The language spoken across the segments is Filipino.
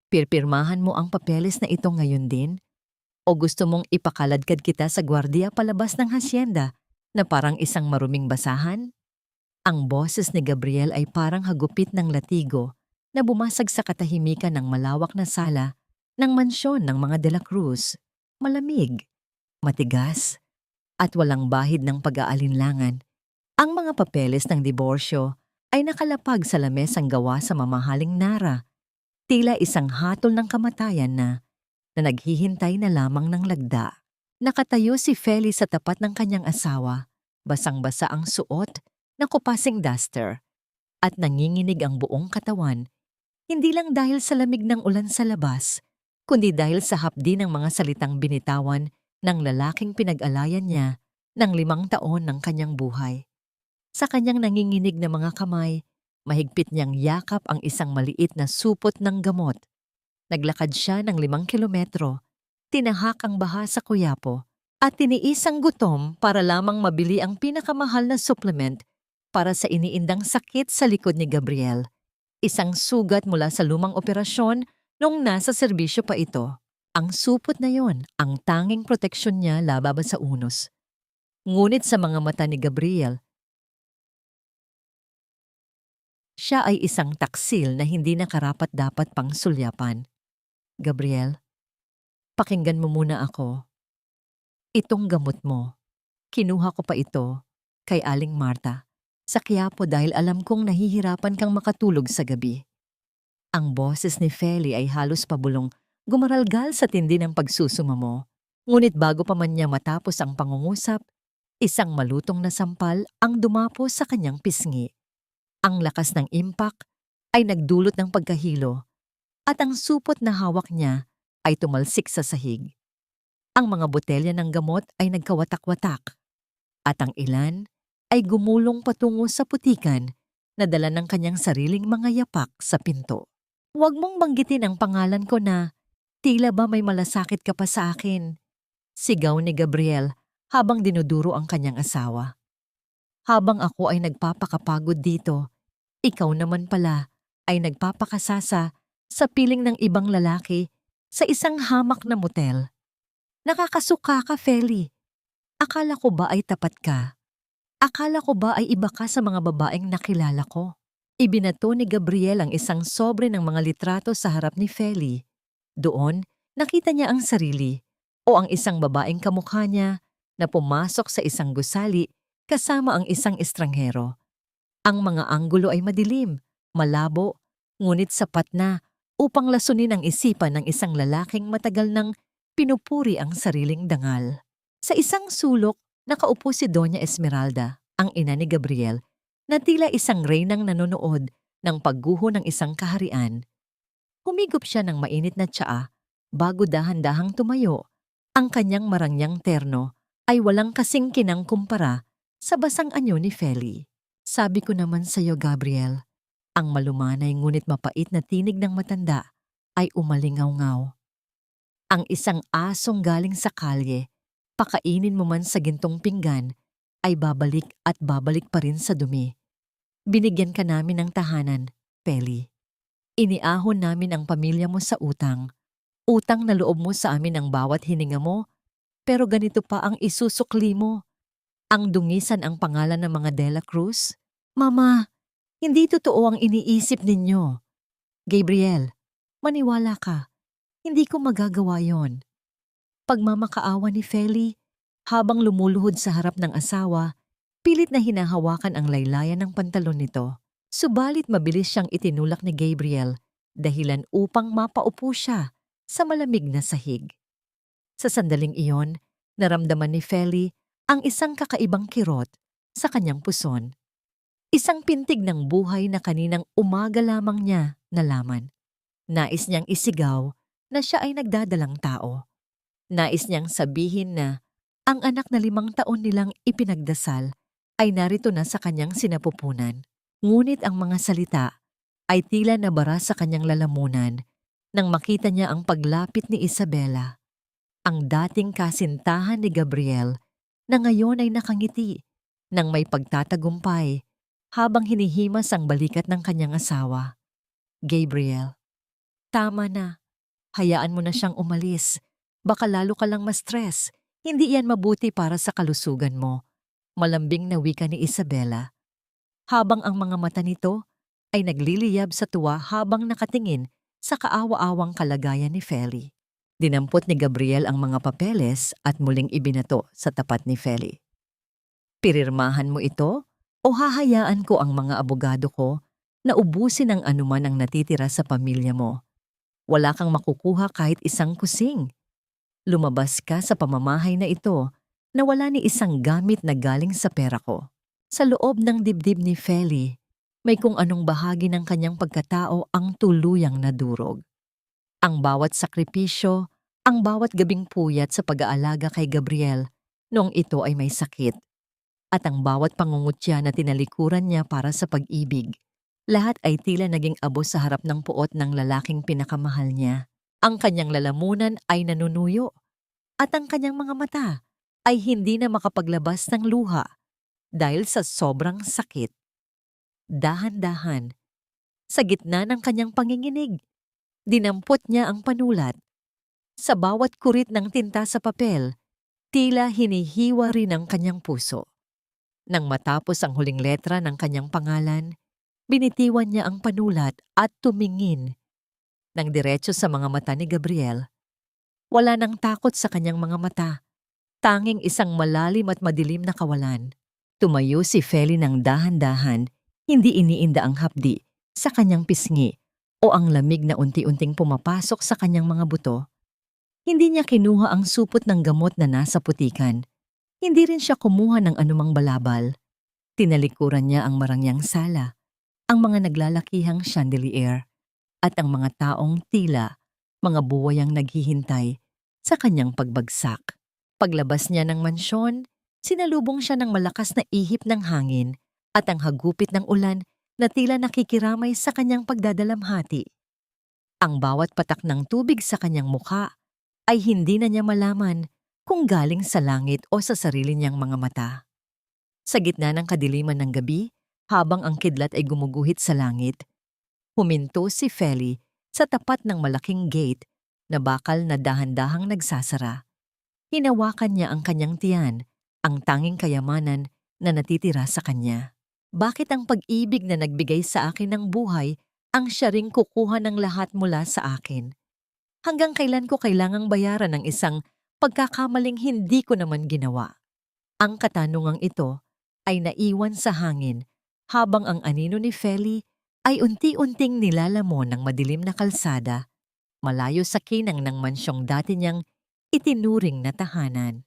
Pirpirmahan mo ang papeles na ito ngayon din? O gusto mong ipakaladkad kita sa gwardiya palabas ng hasyenda na parang isang maruming basahan? Ang boses ni Gabriel ay parang hagupit ng latigo na bumasag sa katahimikan ng malawak na sala ng mansyon ng mga De La Cruz. Malamig, matigas, at walang bahid ng pag-aalinlangan. Ang mga papeles ng diborsyo ay nakalapag sa lamesang gawa sa mamahaling Nara, tila isang hatol ng kamatayan na naghihintay na lamang ng lagda. Nakatayo si Feli sa tapat ng kanyang asawa, basang-basa ang suot na kupasing duster, at nanginginig ang buong katawan, hindi lang dahil sa lamig ng ulan sa labas, kundi dahil sa hapdi ng mga salitang binitawan ng lalaking pinag-alayan niya ng 5 taon ng kanyang buhay. Sa kanyang nanginginig na mga kamay, mahigpit niyang yakap ang isang maliit na supot ng gamot. Naglakad siya ng 5 kilometro, tinahak ang baha sa Quiapo, at tiniis ang gutom para lamang mabili ang pinakamahal na supplement para sa iniindang sakit sa likod ni Gabriel. Isang sugat mula sa lumang operasyon nung nasa serbisyo pa ito. Ang supot na yon, ang tanging proteksyon niya laban sa unos. Ngunit sa mga mata ni Gabriel, siya ay isang taksil na hindi nakarapat-dapat pang sulyapan. Gabriel, pakinggan mo muna ako. Itong gamot mo, kinuha ko pa ito kay Aling Marta sa Quiapo dahil alam kong nahihirapan kang makatulog sa gabi. Ang boses ni Feli ay halos pabulong gumaralgal sa tindi ng pagsusuma mo. Ngunit bago pa man niya matapos ang pangungusap, isang malutong na sampal ang dumapo sa kanyang pisngi. Ang lakas ng impact ay nagdulot ng pagkahilo at ang supot na hawak niya ay tumalsik sa sahig. Ang mga botelya ng gamot ay nagkawatak-watak at ang ilan ay gumulong patungo sa putikan na dala ng kanyang sariling mga yapak sa pinto. Huwag mong banggitin ang pangalan ko na tila ba may malasakit ka pa sa akin, sigaw ni Gabriel habang dinuduro ang kanyang asawa. Habang ako ay nagpapakapagod dito, ikaw naman pala ay nagpapakasasa sa piling ng ibang lalaki sa isang hamak na motel. Nakakasuka ka, Feli. Akala ko ba ay tapat ka? Akala ko ba ay iba ka sa mga babaeng nakilala ko? Ibinato ni Gabriel ang isang sobre ng mga litrato sa harap ni Feli. Doon, nakita niya ang sarili o ang isang babaeng kamukha niya na pumasok sa isang gusali kasama ang isang estranghero. Ang mga anggulo ay madilim, malabo, ngunit sapat na upang lasunin ang isipan ng isang lalaking matagal nang pinupuri ang sariling dangal. Sa isang sulok, nakaupo si Doña Esmeralda, ang ina ni Gabriel, na tila isang reynang nanonood ng pagguho ng isang kaharian. Humigop siya ng mainit na tsaa bago dahan-dahang tumayo. Ang kanyang marangyang terno ay walang kasing kinangkumpara sa basang anyo ni Feli. Sabi ko naman sa iyo, Gabriel, ang malumanay ngunit mapait na tinig ng matanda ay umalingaw-ngaw. Ang isang asong galing sa kalye, pakainin mo man sa gintong pinggan, ay babalik at babalik pa rin sa dumi. Binigyan ka namin ng tahanan, Feli. Iniahon namin ang pamilya mo sa utang. Utang na loob mo sa amin ang bawat hininga mo, pero ganito pa ang isusukli mo. Ang dungisan ang pangalan ng mga De La Cruz? Mama, hindi totoo ang iniisip ninyo. Gabriel, maniwala ka. Hindi ko magagawa yon. Pagmamakaawa ni Feli, habang lumuluhod sa harap ng asawa, pilit na hinahawakan ang laylayan ng pantalon nito. Subalit mabilis siyang itinulak ni Gabriel dahilan upang mapaupo siya sa malamig na sahig. Sa sandaling iyon, naramdaman ni Feli ang isang kakaibang kirot sa kanyang puson. Isang pintig ng buhay na kaninang umaga lamang niya nalaman. Nais niyang isigaw na siya ay nagdadalang tao. Nais niyang sabihin na ang anak na 5 taon nilang ipinagdasal ay narito na sa kanyang sinapupunan. Ngunit ang mga salita ay tila nabara sa kanyang lalamunan nang makita niya ang paglapit ni Isabela, ang dating kasintahan ni Gabriel na ngayon ay nakangiti nang may pagtatagumpay habang hinihimas ang balikat ng kanyang asawa. Gabriel, Tama na. Hayaan mo na siyang umalis. Baka lalo ka lang ma-stress. Hindi yan mabuti para sa kalusugan mo. Malambing na wika ni Isabela. Habang ang mga mata nito ay nagliliyab sa tuwa habang nakatingin sa kaawa-awang kalagayan ni Feli. Dinampot ni Gabriel ang mga papeles at muling ibinato sa tapat ni Feli. Pirirmahan mo ito o hahayaan ko ang mga abogado ko na ubusin ang anuman ang natitira sa pamilya mo. Wala kang makukuha kahit isang kusing. Lumabas ka sa pamamahay na ito na wala ni isang gamit na galing sa pera ko. Sa loob ng dibdib ni Feli, may kung anong bahagi ng kanyang pagkatao ang tuluyang nadurog. Ang bawat sakripisyo, ang bawat gabing puyat sa pag-aalaga kay Gabriel noong ito ay may sakit, at ang bawat pangungutya na tinalikuran niya para sa pag-ibig, lahat ay tila naging abo sa harap ng puot ng lalaking pinakamahal niya. Ang kanyang lalamunan ay nanunuyo, at ang kanyang mga mata ay hindi na makapaglabas ng luha dahil sa sobrang sakit. Dahan-dahan, sa gitna ng kanyang panginginig, dinampot niya ang panulat. Sa bawat kurit ng tinta sa papel, tila hinihiwa rin ang kanyang puso. Nang matapos ang huling letra ng kanyang pangalan, binitiwan niya ang panulat at tumingin nang diretso sa mga mata ni Gabriel. Wala nang takot sa kanyang mga mata, tanging isang malalim at madilim na kawalan. Tumayo si Feli ng dahan-dahan, hindi iniinda ang hapdi sa kanyang pisngi o ang lamig na unti-unting pumapasok sa kanyang mga buto. Hindi niya kinuha ang supot ng gamot na nasa putikan. Hindi rin siya kumuha ng anumang balabal. Tinalikuran niya ang marangyang sala, ang mga naglalakihang chandelier, at ang mga taong tila mga buwayang naghihintay sa kanyang pagbagsak. Paglabas niya ng mansyon, sinalubong siya ng malakas na ihip ng hangin at ang hagupit ng ulan na tila nakikiramay sa kanyang pagdadalamhati. Ang bawat patak ng tubig sa kanyang mukha ay hindi na niya malaman kung galing sa langit o sa sarili niyang mga mata. Sa gitna ng kadiliman ng gabi, habang ang kidlat ay gumuguhit sa langit, huminto si Feli sa tapat ng malaking gate na bakal na dahan-dahang nagsasara. Hinawakan niya ang kanyang tiyan, ang tanging kayamanan na natitira sa kanya. Bakit ang pag-ibig na nagbigay sa akin ng buhay ang siya ring kukuha ng lahat mula sa akin? Hanggang kailan ko kailangang bayaran ng isang pagkakamaling hindi ko naman ginawa? Ang katanungang ito ay naiwan sa hangin habang ang anino ni Feli ay unti-unting nilalamon ng madilim na kalsada, malayo sa kinang ng mansyong dati niyang itinuring na tahanan.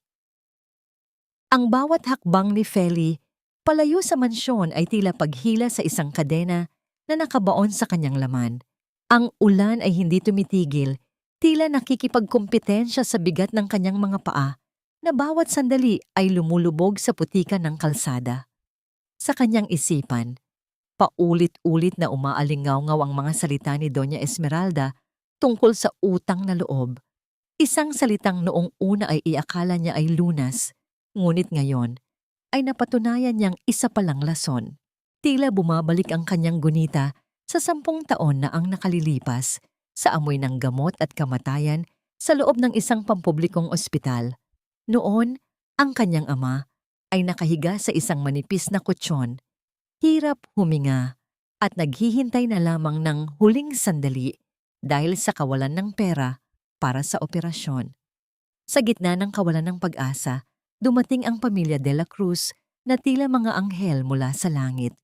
Ang bawat hakbang ni Feli palayo sa mansyon ay tila paghila sa isang kadena na nakabaon sa kanyang laman. Ang ulan ay hindi tumitigil, tila nakikipagkumpetensya sa bigat ng kanyang mga paa na bawat sandali ay lumulubog sa putikan ng kalsada. Sa kanyang isipan, paulit-ulit na umaalingaw-ngaw ang mga salita ni Doña Esmeralda tungkol sa utang na loob. Isang salitang noong una ay iakala niya ay lunas, ngunit ngayon ay napatunayan niyang isa palang lason. Tila bumabalik ang kanyang gunita sa 10 taon na ang nakalilipas sa amoy ng gamot at kamatayan sa loob ng isang pampublikong ospital. Noon, ang kanyang ama ay nakahiga sa isang manipis na kutsyon, hirap huminga at naghihintay na lamang ng huling sandali dahil sa kawalan ng pera para sa operasyon. Sa gitna ng kawalan ng pag-asa, dumating ang pamilya de la Cruz na tila mga anghel mula sa langit.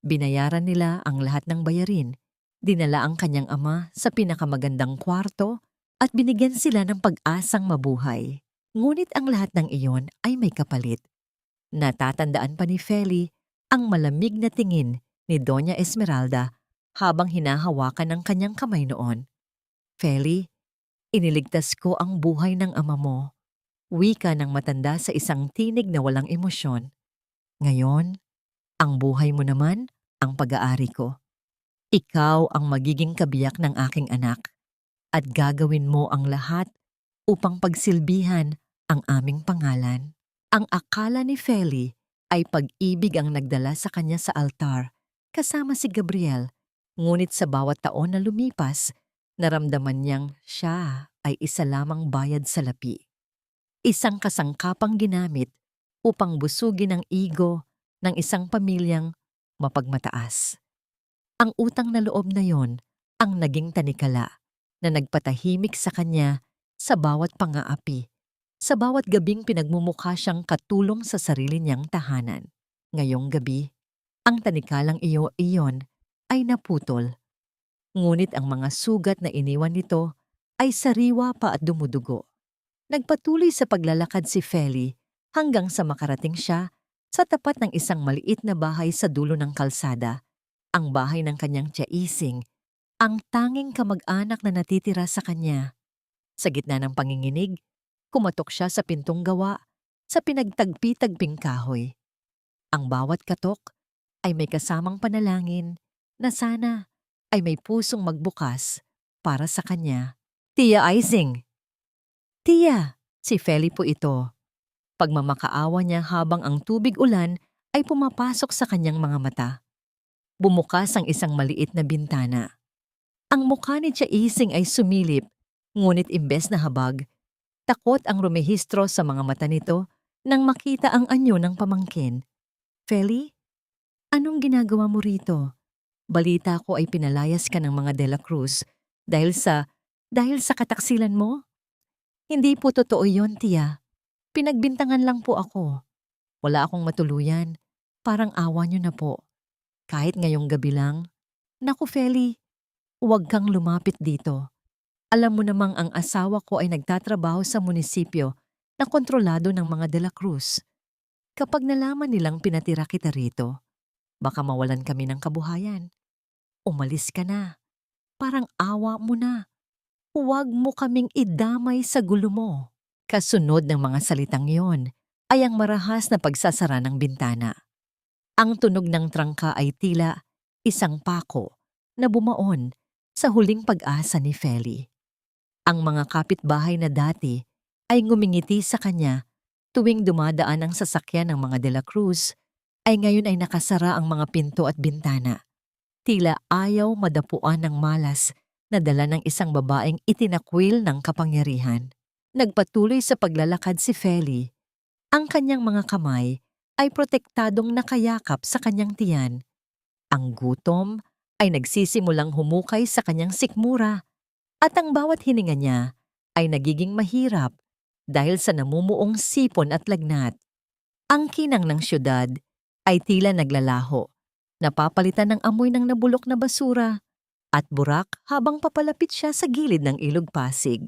Binayaran nila ang lahat ng bayarin, dinala ang kanyang ama sa pinakamagandang kwarto at binigyan sila ng pag-asang mabuhay. Ngunit ang lahat ng iyon ay may kapalit. Natatandaan pa ni Feli ang malamig na tingin ni Doña Esmeralda habang hinahawakan ang kanyang kamay noon. Feli, iniligtas ko ang buhay ng ama mo. Wika ng matanda sa isang tinig na walang emosyon. Ngayon, ang buhay mo naman ang pag-aari ko. Ikaw ang magiging kabiyak ng aking anak at gagawin mo ang lahat upang pagsilbihan ang aming pangalan. Ang akala ni Feli ay pag-ibig ang nagdala sa kanya sa altar kasama si Gabriel, ngunit sa bawat taon na lumipas, Naramdaman niyang siya ay isa lamang bayad sa lapi. Isang kasangkapang ginamit upang busugin ang ego ng isang pamilyang mapagmataas. Ang utang na loob na yon ang naging tanikala na nagpatahimik sa kanya sa bawat pang-aapi, sa bawat gabing pinagmumukha siyang katulong sa sarili niyang tahanan. Ngayong gabi, ang tanikalang iyon ay naputol. Ngunit ang mga sugat na iniwan nito ay sariwa pa at dumudugo. Nagpatuloy sa paglalakad si Feli hanggang sa makarating siya sa tapat ng isang maliit na bahay sa dulo ng kalsada, ang bahay ng kanyang tiyaising, ang tanging kamag-anak na natitira sa kanya. Sa gitna ng panginginig, kumatok siya sa pintong gawa sa pinagtagpi-tagping kahoy. Ang bawat katok ay may kasamang panalangin na sana ay may pusong magbukas para sa kanya. Tia Ising! Tia! Si Feli po ito. Pagmamakaawa niya habang ang tubig ulan ay pumapasok sa kanyang mga mata. Bumukas ang isang maliit na bintana. Ang mukha ni Tia Ising ay sumilip, ngunit imbes na habag, takot ang rumehistro sa mga mata nito nang makita ang anyo ng pamangkin. Feli, anong ginagawa mo rito? Balita ko ay pinalayas ka ng mga De La Cruz dahil sa kataksilan mo? Hindi po totoo yon, Tia. Pinagbintangan lang po ako. Wala akong matuluyan. Parang awa niyo na po. Kahit ngayong gabi lang. Naku, Feli, huwag kang lumapit dito. Alam mo namang ang asawa ko ay nagtatrabaho sa munisipyo na kontrolado ng mga De La Cruz. Kapag nalaman nilang pinatira kita rito, baka mawalan kami ng kabuhayan. Umalis ka na. Parang awa mo na. Huwag mo kaming idamay sa gulo mo. Kasunod ng mga salitang yon ay ang marahas na pagsasara ng bintana. Ang tunog ng trangka ay tila isang pako na bumaon sa huling pag-asa ni Feli. Ang mga kapitbahay na dati ay ngumingiti sa kanya tuwing dumadaan ang sasakyan ng mga De La Cruz ay ngayon ay nakasara ang mga pinto at bintana. Tila ayaw madapuan ng malas na dala ng isang babaeng itinakwil ng kapangyarihan. Nagpatuloy sa paglalakad si Feli. Ang kanyang mga kamay ay protektadong nakayakap sa kanyang tiyan. Ang gutom ay nagsisimulang humukay sa kanyang sikmura at ang bawat hininga niya ay nagiging mahirap dahil sa namumuong sipon at lagnat. Ang kinang ng syudad ay tila naglalaho, napapalitan ng amoy ng nabulok na basura at burak habang papalapit siya sa gilid ng ilog Pasig.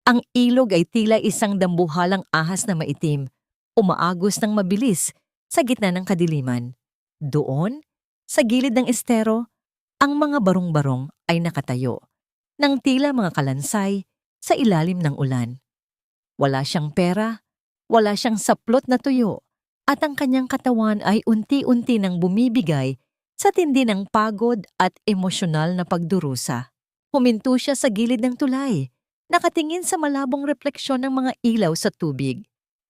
Ang ilog ay tila isang dambuhalang ahas na maitim, umaagos ng mabilis sa gitna ng kadiliman. Doon, sa gilid ng estero, ang mga barong-barong ay nakatayo, nang tila mga kalansay sa ilalim ng ulan. Wala siyang pera, wala siyang saplot na tuyo, at ang kanyang katawan ay unti-unti nang bumibigay sa tindi ng pagod at emosyonal na pagdurusa. Huminto siya sa gilid ng tulay, nakatingin sa malabong refleksyon ng mga ilaw sa tubig.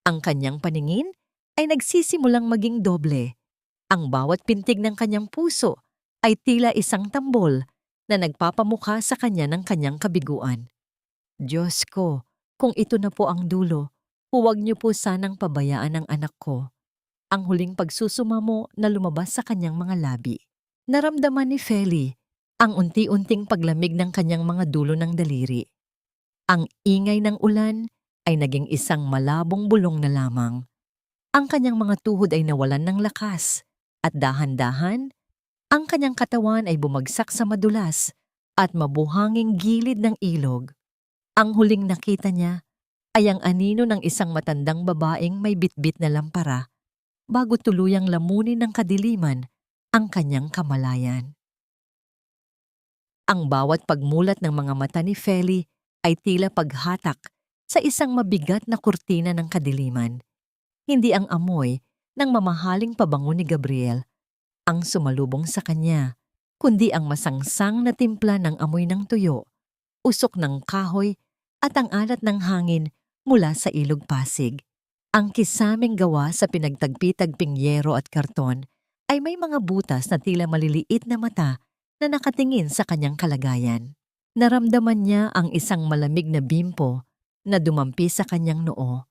Ang kanyang paningin ay nagsisimulang maging doble. Ang bawat pintig ng kanyang puso ay tila isang tambol na nagpapamukha sa kanya ng kanyang kabiguan. Diyos ko, kung ito na po ang dulo, huwag niyo po sanang pabayaan ang anak ko. Ang huling pagsusumamo na lumabas sa kanyang mga labi. Naramdaman ni Feli ang unti-unting paglamig ng kanyang mga dulo ng daliri. Ang ingay ng ulan ay naging isang malabong bulong na lamang. Ang kanyang mga tuhod ay nawalan ng lakas at dahan-dahan, ang kanyang katawan ay bumagsak sa madulas at mabuhanging gilid ng ilog. Ang huling nakita niya ay ang anino ng isang matandang babaeng may bitbit na lampara bago tuluyang lamunin ng kadiliman ang kanyang kamalayan. Ang bawat pagmulat ng mga mata ni Feli ay tila paghatak sa isang mabigat na kurtina ng kadiliman. Hindi ang amoy ng mamahaling pabango ni Gabriel ang sumalubong sa kanya, kundi ang masangsang na timpla ng amoy ng tuyo, usok ng kahoy at ang alat ng hangin mula sa ilog Pasig. Ang kisaming gawa sa pinagtagpi-tagping yero at karton ay may mga butas na tila maliliit na mata na nakatingin sa kanyang kalagayan. Naramdaman niya ang isang malamig na bimpo na dumampi sa kanyang noo.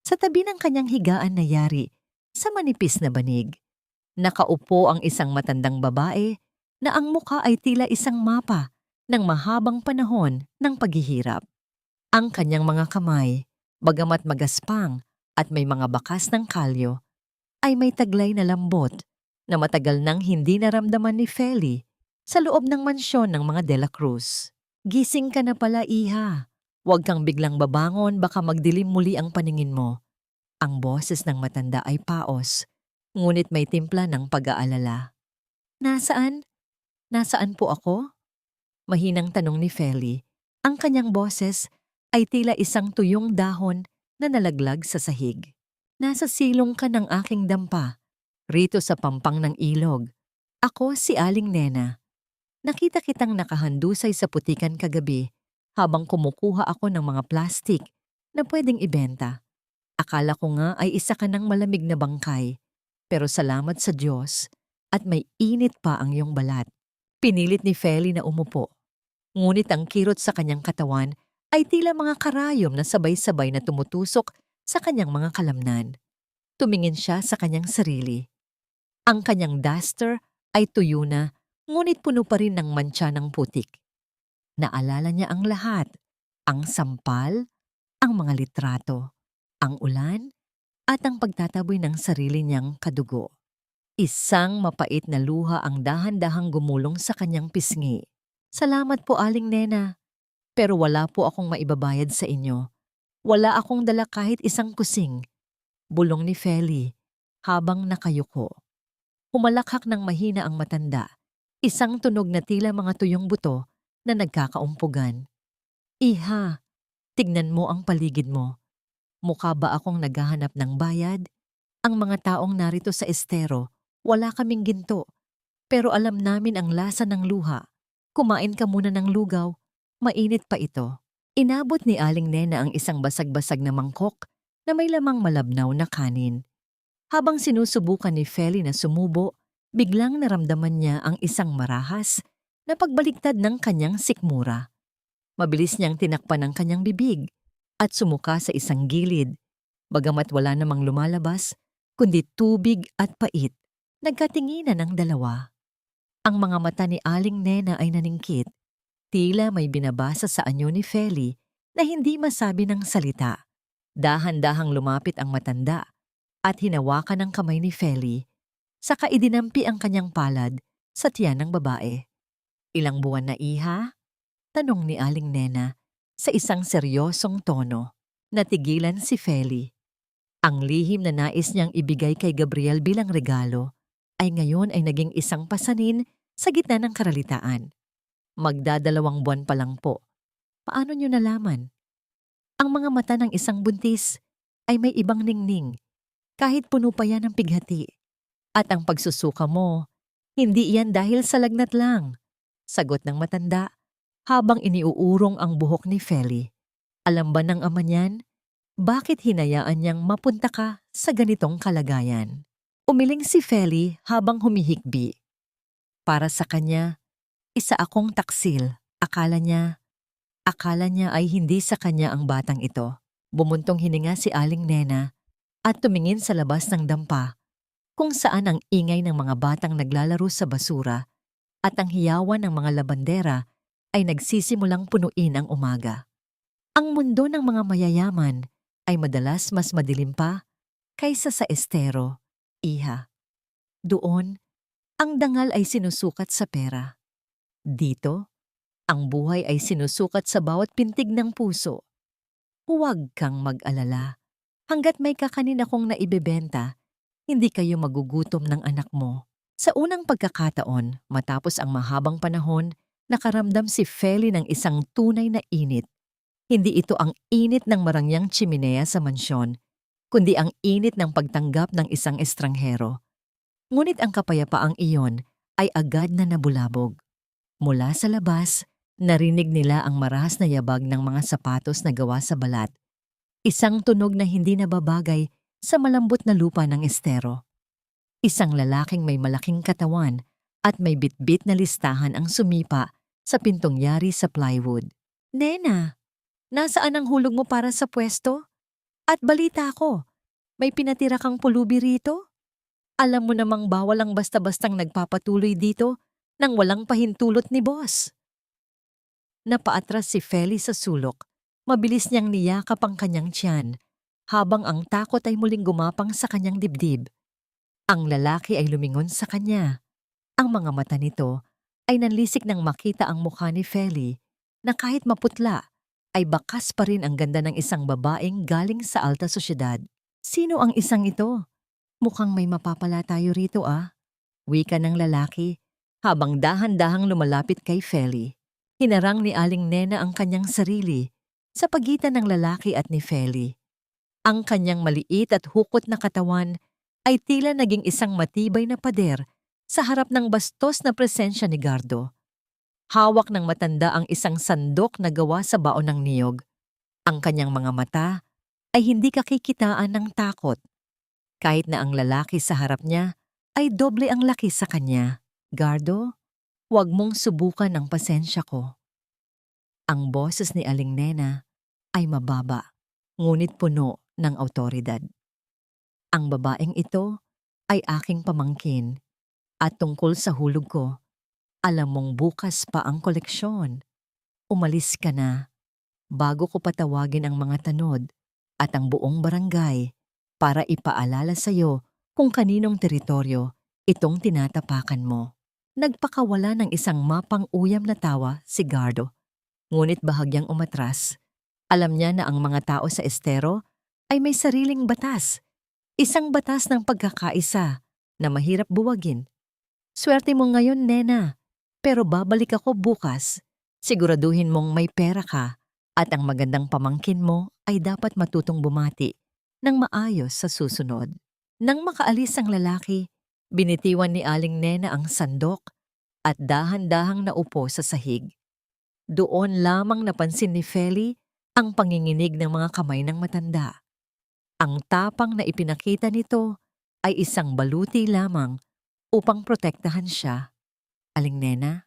Sa tabi ng kanyang higaan na yari, sa manipis na banig, nakaupo ang isang matandang babae na ang muka ay tila isang mapa ng mahabang panahon ng paghihirap. Ang kanyang mga kamay, bagamat magaspang at may mga bakas ng kalyo, ay may taglay na lambot na matagal nang hindi naramdaman ni Feli sa loob ng mansyon ng mga De La Cruz. Gising ka na pala, iha. Huwag kang biglang babangon, baka magdilim muli ang paningin mo. Ang boses ng matanda ay paos, ngunit may timpla ng pag-aalala. Nasaan? Nasaan po ako? Mahinang tanong ni Feli. Ang kanyang boses ay tila isang tuyong dahon na nalaglag sa sahig. Nasa silong ka ng aking dampa, rito sa pampang ng ilog. Ako si Aling Nena. Nakita kitang nakahandusay sa putikan kagabi habang kumukuha ako ng mga plastik na pwedeng ibenta. Akala ko nga ay isa ka ng malamig na bangkay, pero salamat sa Diyos at may init pa ang iyong balat. Pinilit ni Feli na umupo. Ngunit ang kirot sa kanyang katawan ay tila mga karayom na sabay-sabay na tumutusok sa kanyang mga kalamnan. Tumingin siya sa kanyang sarili. Ang kanyang duster ay tuyo na, ngunit puno pa rin ng mantsa ng putik. Naalala niya ang lahat, ang sampal, ang mga litrato, ang ulan, at ang pagtataboy ng sarili niyang kadugo. Isang mapait na luha ang dahan-dahang gumulong sa kanyang pisngi. Salamat po, Aling Nena, pero wala po akong maibabayad sa inyo. Wala akong dala kahit isang kusing. Bulong ni Feli habang nakayuko. Humalakhak ng mahina ang matanda. Isang tunog na tila mga tuyong buto na nagkakaumpugan. Iha, tignan mo ang paligid mo. Mukha ba akong naghahanap ng bayad? Ang mga taong narito sa estero, wala kaming ginto. Pero alam namin ang lasa ng luha. Kumain ka muna ng lugaw. Mainit pa ito. Inabot ni Aling Nena ang isang basag-basag na mangkok na may lamang malabnaw na kanin. Habang sinusubukan ni Feli na sumubo, biglang naramdaman niya ang isang marahas na pagbaliktad ng kanyang sikmura. Mabilis niyang tinakpan ang kanyang bibig at sumuka sa isang gilid. Bagamat wala namang lumalabas, kundi tubig at pait, nagkatinginan ang dalawa. Ang mga mata ni Aling Nena ay naningkit. Tila may binabasa sa anyo ni Feli na hindi masabi ng salita. Dahan-dahang lumapit ang matanda at hinawakan ang kamay ni Feli. Saka idinampi ang kanyang palad sa tiyan ng babae. Ilang buwan na, iha? Tanong ni Aling Nena sa isang seryosong tono. Natigilan si Feli. Ang lihim na nais niyang ibigay kay Gabriel bilang regalo ay ngayon ay naging isang pasanin sa gitna ng karalitaan. Magdadalawang buwan pa lang po. Paano niyo nalaman? Ang mga mata ng isang buntis ay may ibang ningning, kahit puno pa yan ng pighati. At ang pagsusuka mo, hindi iyan dahil sa lagnat lang. Sagot ng matanda habang iniuurong ang buhok ni Feli. Alam ba ng ama niyan, bakit hinayaan niyang mapunta ka sa ganitong kalagayan? Umiling si Feli habang humihikbi. Para sa kanya, isa akong taksil. Akala niya ay hindi sa kanya ang batang ito. Bumuntong hininga si Aling Nena at tumingin sa labas ng dampa, kung saan ang ingay ng mga batang naglalaro sa basura at ang hiyawan ng mga labandera ay nagsisimulang punuin ang umaga. Ang mundo ng mga mayayaman ay madalas mas madilim pa kaysa sa estero, iha. Doon, ang dangal ay sinusukat sa pera. Dito, ang buhay ay sinusukat sa bawat pintig ng puso. Huwag kang mag-alala. Hanggat may kakanin akong naibebenta, hindi kayo magugutom ng anak mo. Sa unang pagkakataon, matapos ang mahabang panahon, nakaramdam si Feli ng isang tunay na init. Hindi ito ang init ng marangyang tsiminea sa mansyon, kundi ang init ng pagtanggap ng isang estranghero. Ngunit ang kapayapaang iyon ay agad na nabulabog. Mula sa labas, narinig nila ang marahas na yabag ng mga sapatos na gawa sa balat. Isang tunog na hindi nababagay sa malambot na lupa ng estero. Isang lalaking may malaking katawan at may bitbit na listahan ang sumipa sa pintong yari sa plywood. Nena, nasaan ang hulog mo para sa pwesto? At balita ko, may pinatira kang pulubi rito? Alam mo namang bawal ang basta-bastang nagpapatuloy dito nang walang pahintulot ni boss. Napaatras si Feli sa sulok. Mabilis niyang niyakap ang kanyang tiyan, habang ang takot ay muling gumapang sa kanyang dibdib. Ang lalaki ay lumingon sa kanya. Ang mga mata nito ay nanlisik nang makita ang mukha ni Feli na kahit maputla ay bakas pa rin ang ganda ng isang babaeng galing sa alta sosyedad. Sino ang isang ito? Mukhang may mapapala tayo rito ah. Wika ng lalaki habang dahan-dahang lumalapit kay Feli. Hinarang ni Aling Nena ang kanyang sarili sa pagitan ng lalaki at ni Feli. Ang kanyang maliit at hukot na katawan ay tila naging isang matibay na pader sa harap ng bastos na presensya ni Gardo. Hawak ng matanda ang isang sandok na gawa sa baon ng niyog. Ang kanyang mga mata ay hindi kakikitaan ng takot. Kahit na ang lalaki sa harap niya ay doble ang laki sa kanya. Gardo, huwag mong subukan ang pasensya ko. Ang boses ni Aling Nena ay mababa, ngunit puno ng awtoridad. Ang babaeng ito ay aking pamangkin at tungkol sa hulog ko, alam mong bukas pa ang koleksyon. Umalis ka na bago ko patawagin ang mga tanod at ang buong barangay para ipaalala sa iyo kung kaninong teritoryo itong tinatapakan mo. Nagpakawala ng isang mapang-uyam na tawa si Gardo, ngunit bahagyang umatras. Alam niya na ang mga tao sa estero ay may sariling batas, isang batas ng pagkakaisa na mahirap buwagin. Swerte mo ngayon, Nena, pero babalik ako bukas. Siguraduhin mong may pera ka at ang magandang pamangkin mo ay dapat matutong bumati ng maayos sa susunod. Nang makaalis ang lalaki, binitiwan ni Aling Nena ang sandok at dahan-dahang naupo sa sahig. Doon lamang napansin ni Feli ang panginginig ng mga kamay ng matanda. Ang tapang na ipinakita nito ay isang baluti lamang upang protektahan siya. Aling Nena,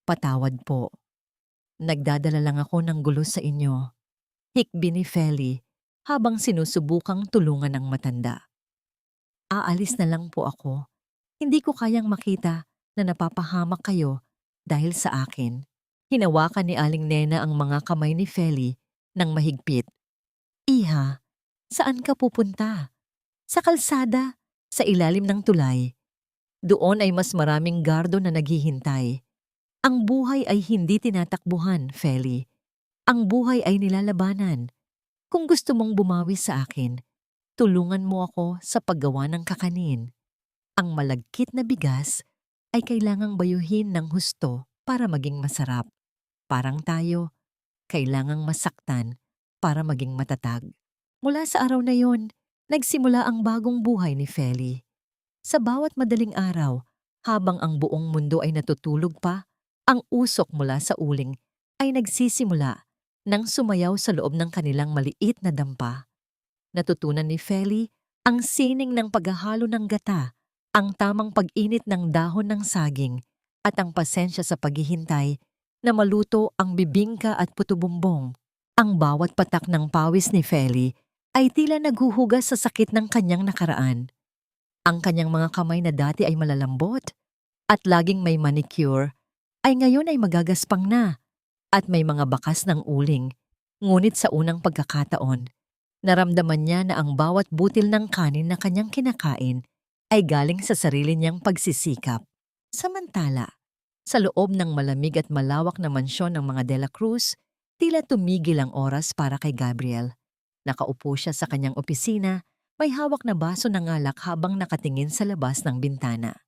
patawad po. Nagdadala lang ako ng gulo sa inyo. Hikbi ni Feli habang sinusubukang tulungan ng matanda. Aalis na lang po ako. Hindi ko kayang makita na napapahamak kayo dahil sa akin. Hinawakan ni Aling Nena ang mga kamay ni Feli ng mahigpit. Iha, saan ka pupunta? Sa kalsada, sa ilalim ng tulay. Doon ay mas maraming gardo na naghihintay. Ang buhay ay hindi tinatakbuhan, Feli. Ang buhay ay nilalabanan. Kung gusto mong bumawi sa akin, tulungan mo ako sa paggawa ng kakanin. Ang malagkit na bigas ay kailangang bayuhin ng husto para maging masarap. Parang tayo, kailangang masaktan para maging matatag. Mula sa araw na yon, nagsimula ang bagong buhay ni Feli. Sa bawat madaling araw, habang ang buong mundo ay natutulog pa, ang usok mula sa uling ay nagsisimula nang sumayaw sa loob ng kanilang maliit na dampa. Natutunan ni Feli ang sining ng paghahalo ng gata, ang tamang pag-init ng dahon ng saging, at ang pasensya sa paghihintay na maluto ang bibingka at puto-bumbong. Ang bawat patak ng pawis ni Feli ay tila naghuhugas sa sakit ng kanyang nakaraan. Ang kanyang mga kamay na dati ay malalambot at laging may manicure ay ngayon ay magagaspang na at may mga bakas ng uling. Ngunit sa unang pagkakataon, naramdaman niya na ang bawat butil ng kanin na kanyang kinakain ay galing sa sarili niyang pagsisikap. Samantala, sa loob ng malamig at malawak na mansyon ng mga De La Cruz, tila tumigil ang oras para kay Gabriel. Nakaupo siya sa kanyang opisina, may hawak na baso ng alak habang nakatingin sa labas ng bintana.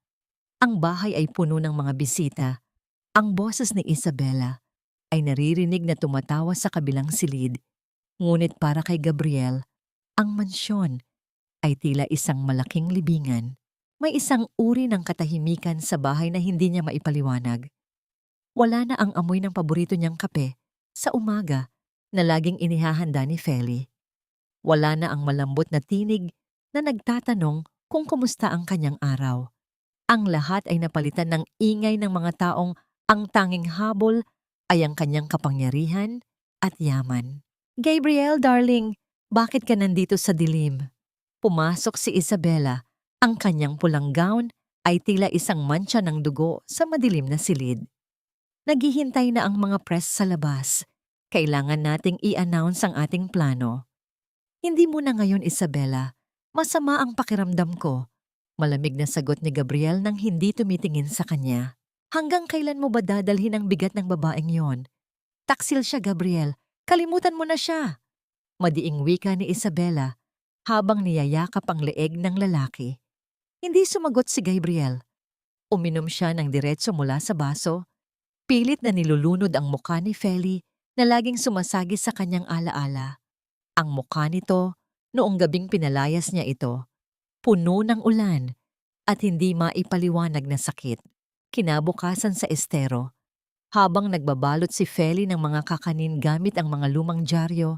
Ang bahay ay puno ng mga bisita. Ang boses ni Isabela ay naririnig na tumatawa sa kabilang silid. Ngunit para kay Gabriel, ang mansyon ay tila isang malaking libingan. May isang uri ng katahimikan sa bahay na hindi niya maipaliwanag. Wala na ang amoy ng paborito niyang kape sa umaga na laging inihahanda ni Feli. Wala na ang malambot na tinig na nagtatanong kung kumusta ang kanyang araw. Ang lahat ay napalitan ng ingay ng mga taong Ang tanging habol ay ang kanyang kapangyarihan at yaman. Gabriel, darling, bakit ka nandito sa dilim? Pumasok si Isabela. Ang kanyang pulang gown ay tila isang mantsa ng dugo sa madilim na silid. Naghihintay na ang mga press sa labas. Kailangan nating i-announce ang ating plano. Hindi mo na ngayon, Isabela. Masama ang pakiramdam ko. Malamig na sagot ni Gabriel nang hindi tumitingin sa kanya. Hanggang kailan mo ba dadalhin ang bigat ng babaeng yon? Taksil siya, Gabriel. Kalimutan mo na siya. Madiing wika ni Isabela habang niyayakap ang leeg ng lalaki. Hindi sumagot si Gabriel. Uminom siya ng diretso mula sa baso. Pilit na nilulunod ang mukha ni Feli na laging sumasagi sa kanyang alaala. Ang mukha nito, noong gabing pinalayas niya ito, puno ng ulan at hindi maipaliwanag na sakit. Kinabukasan sa estero, habang nagbabalot si Feli ng mga kakanin gamit ang mga lumang dyaryo,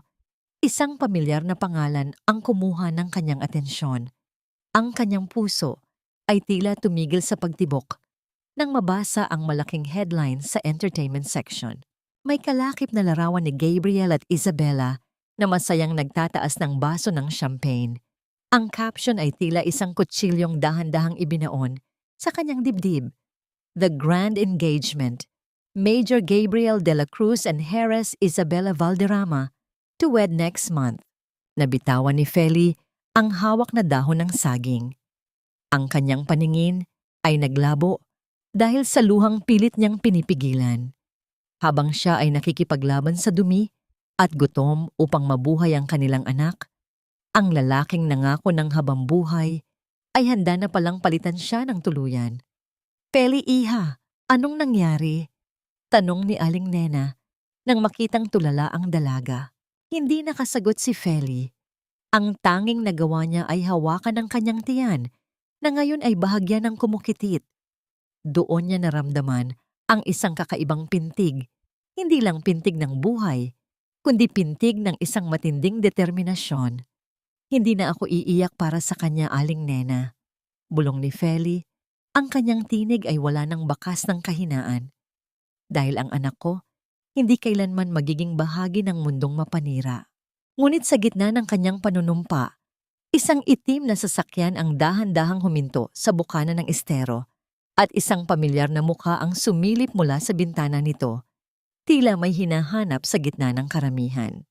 isang pamilyar na pangalan ang kumuha ng kanyang atensyon. Ang kanyang puso ay tila tumigil sa pagtibok nang mabasa ang malaking headline sa entertainment section. May kalakip na larawan ni Gabriel at Isabela na masayang nagtataas ng baso ng champagne. Ang caption ay tila isang kutsilyong dahan-dahang ibinaon sa kanyang dibdib. The Grand Engagement, Major Gabriel de la Cruz and Heiress Isabela Valderrama to wed next month. Nabitawan ni Feli ang hawak na dahon ng saging. Ang kanyang paningin ay naglabo dahil sa luhang pilit niyang pinipigilan. Habang siya ay nakikipaglaban sa dumi at gutom upang mabuhay ang kanilang anak, ang lalaking nangako ng habambuhay ay handa na palang palitan siya ng tuluyan. Feli, iha, anong nangyari? Tanong ni Aling Nena nang makitang tulala ang dalaga. Hindi nakasagot si Feli. Ang tanging nagawa niya ay hawakan ang kanyang tiyan na ngayon ay bahagya ng kumukitit. Doon niya naramdaman ang isang kakaibang pintig, hindi lang pintig ng buhay, kundi pintig ng isang matinding determinasyon. Hindi na ako iiyak para sa kanya, Aling Nena. Bulong ni Feli, ang kanyang tinig ay wala ng bakas ng kahinaan. Dahil ang anak ko, hindi kailanman magiging bahagi ng mundong mapanira. Ngunit sa gitna ng kanyang panunumpa, isang itim na sasakyan ang dahan-dahang huminto sa bukana ng estero at isang pamilyar na mukha ang sumilip mula sa bintana nito, tila may hinahanap sa gitna ng karamihan.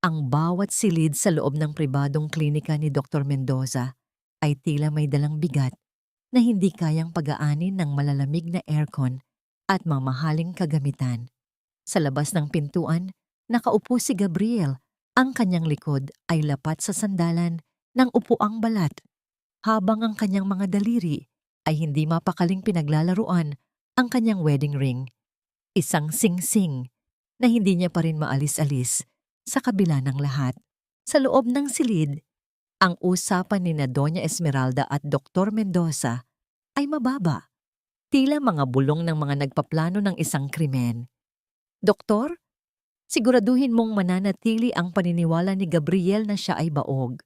Ang bawat silid sa loob ng pribadong klinika ni Dr. Mendoza ay tila may dalang bigat na hindi kayang pag-aanin ng malalamig na aircon at mamahaling kagamitan. Sa labas ng pintuan, nakaupo si Gabriel. Ang kanyang likod ay lapat sa sandalan ng upuang balat, habang ang kanyang mga daliri ay hindi mapakaling pinaglalaruan ang kanyang wedding ring. Isang sing-sing na hindi niya pa rin maalis-alis sa kabila ng lahat. Sa loob ng silid, ang usapan ni Doña Esmeralda at Dr. Mendoza ay mababa, tila mga bulong ng mga nagpaplano ng isang krimen. Doktor, siguraduhin mong mananatili ang paniniwala ni Gabriel na siya ay baog.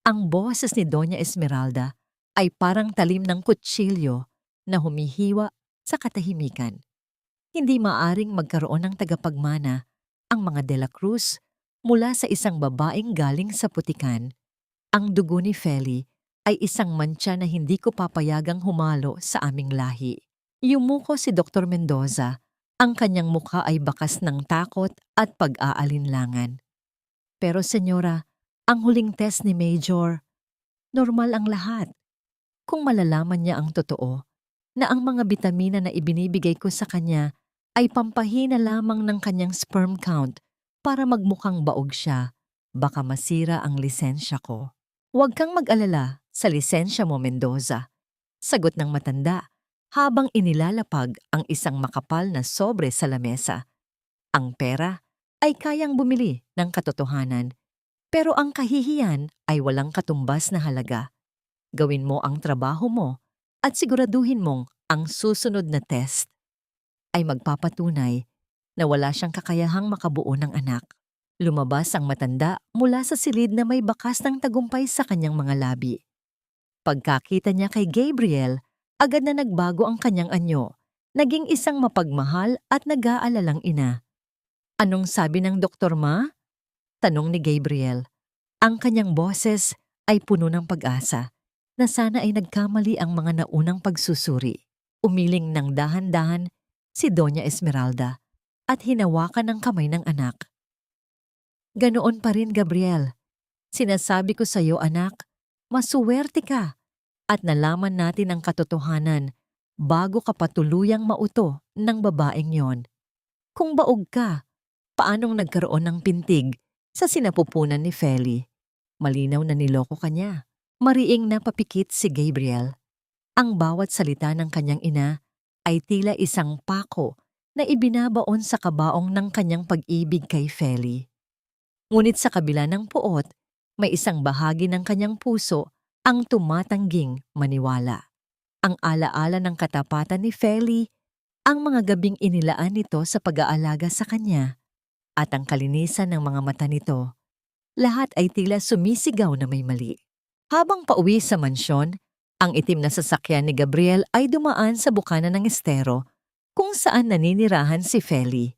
Ang boses ni Doña Esmeralda ay parang talim ng kutsilyo na humihiwa sa katahimikan. Hindi maaring magkaroon ng tagapagmana ang mga De la Cruz mula sa isang babaeng galing sa putikan. Ang dugo ni Feli ay isang mantsa na hindi ko papayagang humalo sa aming lahi. Yumuko si Dr. Mendoza. Ang kanyang mukha ay bakas ng takot at pag-aalinlangan. Pero senyora, ang huling test ni Major, normal ang lahat. Kung malalaman niya ang totoo, na ang mga bitamina na ibinibigay ko sa kanya ay pampahina lamang ng kanyang sperm count para magmukhang baog siya, baka masira ang lisensya ko. Huwag kang mag-alala sa lisensya mo, Mendoza. Sagot ng matanda habang inilalapag ang isang makapal na sobre sa lamesa. Ang pera ay kayang bumili ng katotohanan, pero ang kahihiyan ay walang katumbas na halaga. Gawin mo ang trabaho mo at siguraduhin mong ang susunod na test ay magpapatunay na wala siyang kakayahang makabuo ng anak. Lumabas ang matanda mula sa silid na may bakas ng tagumpay sa kanyang mga labi. Pagkakita niya kay Gabriel, agad na nagbago ang kanyang anyo Naging isang mapagmahal at nag-aalalang ina. Anong sabi ng doktor, ma? Tanong ni Gabriel. Ang kanyang boses ay puno ng pag-asa na sana ay nagkamali ang mga naunang pagsusuri. Umiling ng dahan-dahan si Doña Esmeralda at hinawakan ang kamay ng anak. Ganoon pa rin, Gabriel. Sinasabi ko sa iyo, anak, masuwerte ka at nalaman natin ang katotohanan bago ka patuluyang mauto ng babaeng yon. Kung baog ka, paanong nagkaroon ng pintig sa sinapupunan ni Feli? Malinaw na niloko ka niya. Mariing napapikit si Gabriel. Ang bawat salita ng kanyang ina ay tila isang pako na ibinabaon sa kabaong ng kanyang pag-ibig kay Feli. Ngunit sa kabila ng puot, may isang bahagi ng kanyang puso ang tumatangging maniwala. Ang alaala ng katapatan ni Feli, ang mga gabing inilaan nito sa pag-aalaga sa kanya, at ang kalinisan ng mga mata nito. Lahat ay tila sumisigaw na may mali. Habang pauwi sa mansyon, ang itim na sasakyan ni Gabriel ay dumaan sa bukana ng estero kung saan naninirahan si Feli.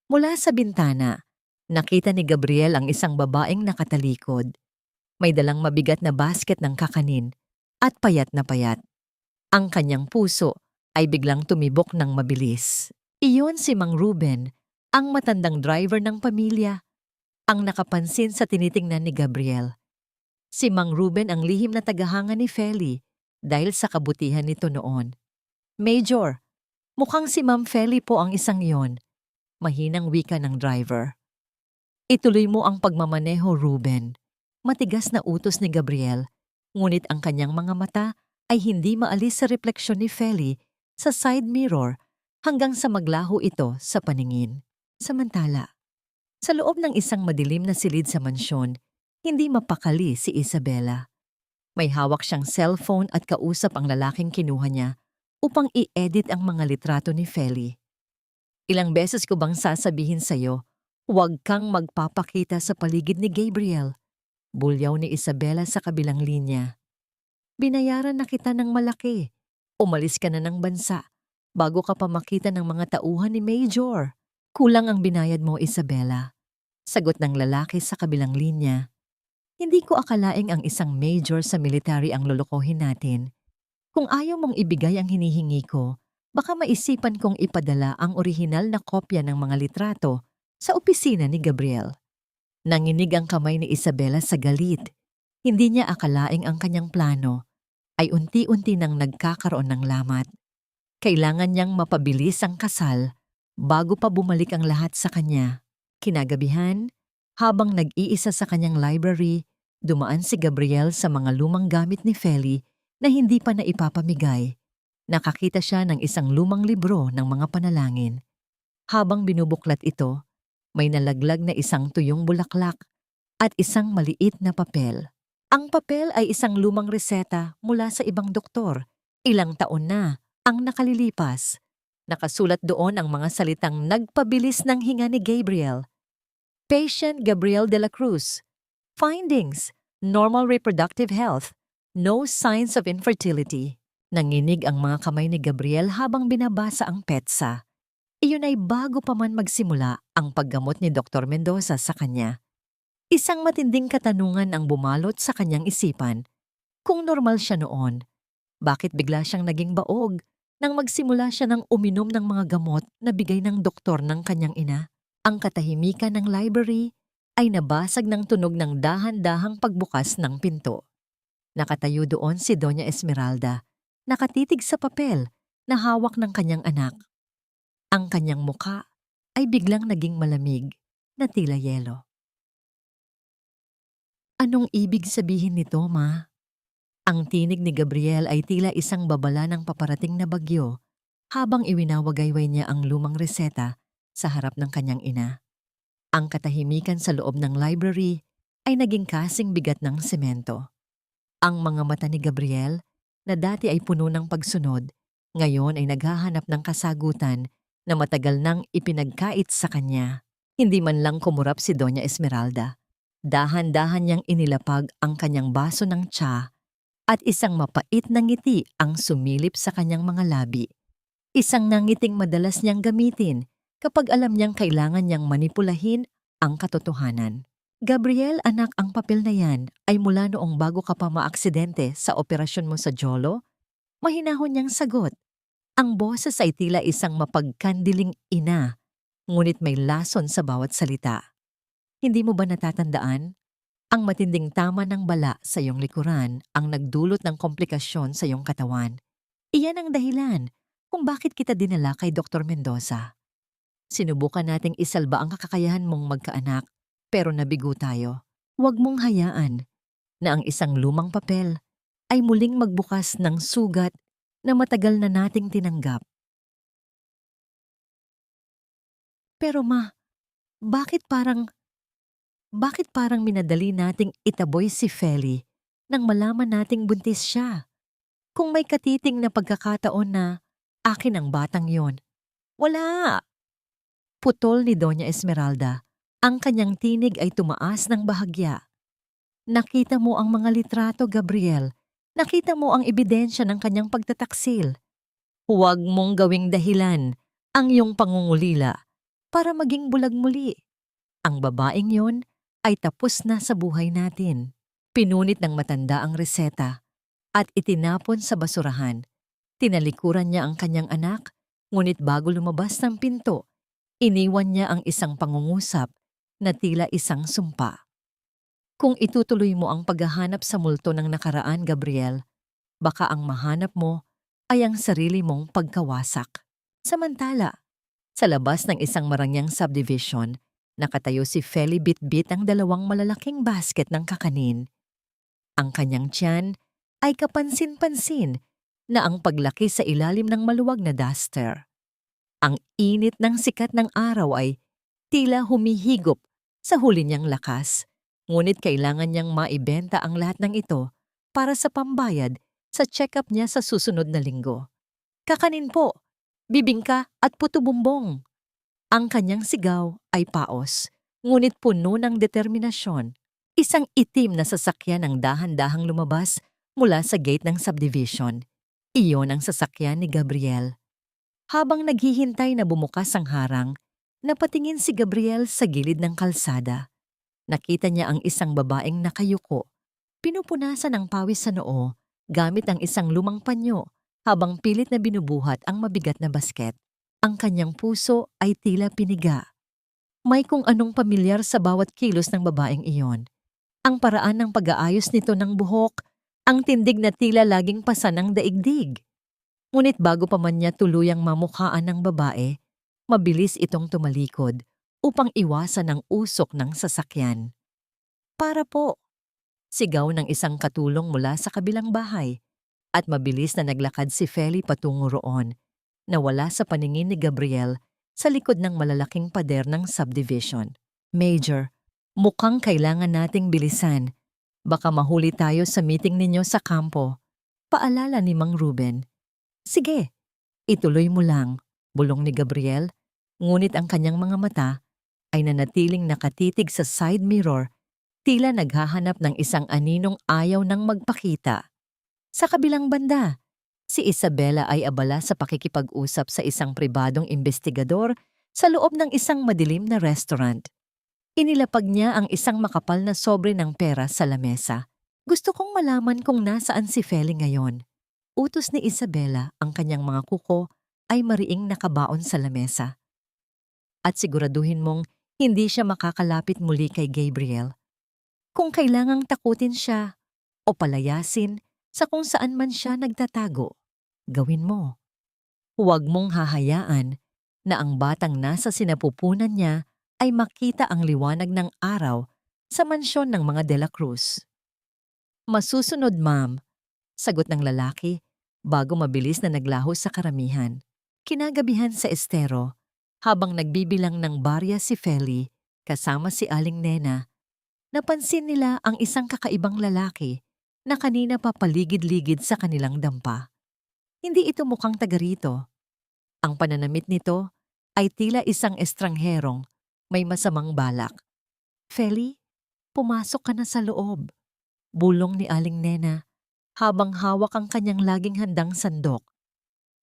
Mula sa bintana, nakita ni Gabriel ang isang babaeng nakatalikod. May dalang mabigat na basket ng kakanin at payat na payat. Ang kanyang puso ay biglang tumibok ng mabilis. Iyon si Mang Ruben, ang matandang driver ng pamilya, ang nakapansin sa tinitingnan ni Gabriel. Si Mang Ruben ang lihim na tagahanga ni Feli dahil sa kabutihan nito noon. Major, mukhang si Ma'am Feli po ang isang yon, mahinang wika ng driver. Ituloy mo ang pagmamaneho, Ruben. Matigas na utos ni Gabriel, ngunit ang kanyang mga mata ay hindi maalis sa refleksyon ni Feli sa side mirror hanggang sa maglaho ito sa paningin. Samantala, sa loob ng isang madilim na silid sa mansyon, hindi mapakali si Isabela. May hawak siyang cellphone at kausap ang lalaking kinuha niya upang i-edit ang mga litrato ni Feli. Ilang beses ko bang sasabihin sa'yo, huwag kang magpapakita sa paligid ni Gabriel. Bulyaw ni Isabela sa kabilang linya. Binayaran na kita ng malaki. Umalis ka na ng bansa bago ka pa makita ng mga tauhan ni Major. Kulang ang binayad mo, Isabela. Sagot ng lalaki sa kabilang linya. Hindi ko akalaing ang isang major sa military ang lolokohin natin. Kung ayaw mong ibigay ang hinihingi ko, baka maisipan kong ipadala ang orihinal na kopya ng mga litrato sa opisina ni Gabriel. Nanginig ang kamay ni Isabela sa galit. Hindi niya akalaing ang kanyang plano ay unti-unti nang nagkakaroon ng lamat. Kailangan niyang mapabilis ang kasal bago pa bumalik ang lahat sa kanya. Kinagabihan, habang nag-iisa sa kanyang library, dumaan si Gabriel sa mga lumang gamit ni Feli na hindi pa naipapamigay. Nakakita siya ng isang lumang libro ng mga panalangin. Habang binubuklat ito, may nalaglag na isang tuyong bulaklak at isang maliit na papel. Ang papel ay isang lumang reseta mula sa ibang doktor. Ilang taon na ang nakalilipas. Nakasulat doon ang mga salitang nagpabilis ng hinga ni Gabriel. Patient Gabriel de la Cruz. Findings: normal reproductive health. No signs of infertility. Nanginig ang mga kamay ni Gabriel habang binabasa ang petsa. Iyon ay bago pa man magsimula ang paggamot ni Dr. Mendoza sa kanya. Isang matinding katanungan ang bumalot sa kanyang isipan. Kung normal siya noon, bakit bigla siyang naging baog nang magsimula siya ng uminom ng mga gamot na bigay ng doktor ng kanyang ina? Ang katahimikan ng library ay nabasag ng tunog ng dahan-dahang pagbukas ng pinto. Nakatayo doon si Doña Esmeralda, nakatitig sa papel na hawak ng kanyang anak. Ang kanyang muka ay biglang naging malamig na tila yelo. Anong ibig sabihin nito, ma? Ang tinig ni Gabriel ay tila isang babala ng paparating na bagyo habang iwinawagayway niya ang lumang reseta sa harap ng kanyang ina. Ang katahimikan sa loob ng library ay naging kasing bigat ng semento. Ang mga mata ni Gabriel, na dati ay puno ng pagsunod, ngayon ay naghahanap ng kasagutan na matagal nang ipinagkait sa kanya. Hindi man lang kumurap si Doña Esmeralda. Dahan-dahan niyang inilapag ang kanyang baso ng tsa at isang mapait na ngiti ang sumilip sa kanyang mga labi. Isang nangiting madalas niyang gamitin kapag alam niyang kailangan niyang manipulahin ang katotohanan. Gabriel, anak, ang papel na yan ay mula noong bago ka pa maaksidente sa operasyon mo sa Jolo. Mahinahon niyang sagot. Ang boses ay tila isang mapagkandiling ina, ngunit may lason sa bawat salita. Hindi mo ba natatandaan? Ang matinding tama ng bala sa iyong likuran ang nagdulot ng komplikasyon sa iyong katawan. Iyan ang dahilan kung bakit kita dinala kay Dr. Mendoza. Sinubukan nating isalba ang kakakayahan mong magkaanak, pero nabigo tayo. Huwag mong hayaan na ang isang lumang papel ay muling magbukas ng sugat na matagal na nating tinanggap. Pero ma, bakit parang minadali nating itaboy si Feli nang malaman nating buntis siya? Kung may katiting na pagkakataon na akin ang batang yon. Wala! Putol ni Doña Esmeralda. Ang kanyang tinig ay tumaas ng bahagya. Nakita mo ang mga litrato, Gabriel. Nakita mo ang ebidensya ng kanyang pagtataksil. Huwag mong gawing dahilan ang iyong pangungulila para maging bulag muli. Ang babaeng yon ay tapos na sa buhay natin. Pinunit ng matanda ang reseta at itinapon sa basurahan. Tinalikuran niya ang kanyang anak, ngunit bago lumabas ng pinto, iniwan niya ang isang pangungusap na tila isang sumpa. Kung itutuloy mo ang paghahanap sa multo ng nakaraan, Gabriel, baka ang mahanap mo ay ang sarili mong pagkawasak. Samantala, sa labas ng isang marangyang subdivision, nakatayo si Feli bitbit ang dalawang malalaking basket ng kakanin. Ang kanyang tiyan ay kapansin-pansin na ang paglaki sa ilalim ng maluwag na duster. Ang init ng sikat ng araw ay tila humihigop sa huli niyang lakas, ngunit kailangan niyang maibenta ang lahat ng ito para sa pambayad sa check-up niya sa susunod na linggo. Kakanin po, bibingka at puto bumbong. Ang kanyang sigaw ay paos, ngunit puno ng determinasyon. Isang itim na sasakyan ang dahan-dahang lumabas mula sa gate ng subdivision. Iyon ang sasakyan ni Gabriel. Habang naghihintay na bumukas ang harang, napatingin si Gabriel sa gilid ng kalsada. Nakita niya ang isang babaeng nakayuko. Pinupunasan ang pawis sa noo gamit ang isang lumang panyo habang pilit na binubuhat ang mabigat na basket. Ang kanyang puso ay tila piniga. May kung anong pamilyar sa bawat kilos ng babaeng iyon. Ang paraan ng pag-aayos nito ng buhok, ang tindig na tila laging pasan ng daigdig. Ngunit bago pa man niya tuluyang mamukhaan ng babae, mabilis itong tumalikod upang iwasan ang usok ng sasakyan. Para po! Sigaw ng isang katulong mula sa kabilang bahay at mabilis na naglakad si Feli patungo roon, nawala sa paningin ni Gabriel sa likod ng malalaking pader ng subdivision. Major, mukhang kailangan nating bilisan. Baka mahuli tayo sa meeting ninyo sa kampo. Paalala ni Mang Ruben. Sige, ituloy mo lang, bulong ni Gabriel, ngunit ang kanyang mga mata ay nanatiling nakatitig sa side mirror, tila naghahanap ng isang aninong ayaw nang magpakita. Sa kabilang banda, si Isabela ay abala sa pakikipag-usap sa isang pribadong investigador sa loob ng isang madilim na restaurant. Inilapag niya ang isang makapal na sobre ng pera sa lamesa. Gusto kong malaman kung nasaan si Feli ngayon. Utos ni Isabela, ang kanyang mga kuko ay mariing nakabaon sa lamesa. At siguraduhin mong hindi siya makakalapit muli kay Gabriel. Kung kailangang takutin siya o palayasin sa kung saan man siya nagtatago, gawin mo. Huwag mong hahayaan na ang batang nasa sinapupunan niya ay makita ang liwanag ng araw sa mansyon ng mga De La Cruz. Masusunod, ma'am, sagot ng lalaki bago mabilis na naglaho sa karamihan. Kinagabihan sa estero, habang nagbibilang ng barya si Feli kasama si Aling Nena, napansin nila ang isang kakaibang lalaki na kanina pa paligid-ligid sa kanilang dampa. Hindi ito mukhang taga rito. Ang pananamit nito ay tila isang estrangherong may masamang balak. Feli, pumasok ka na sa loob, bulong ni Aling Nena habang hawak ang kanyang laging handang sandok.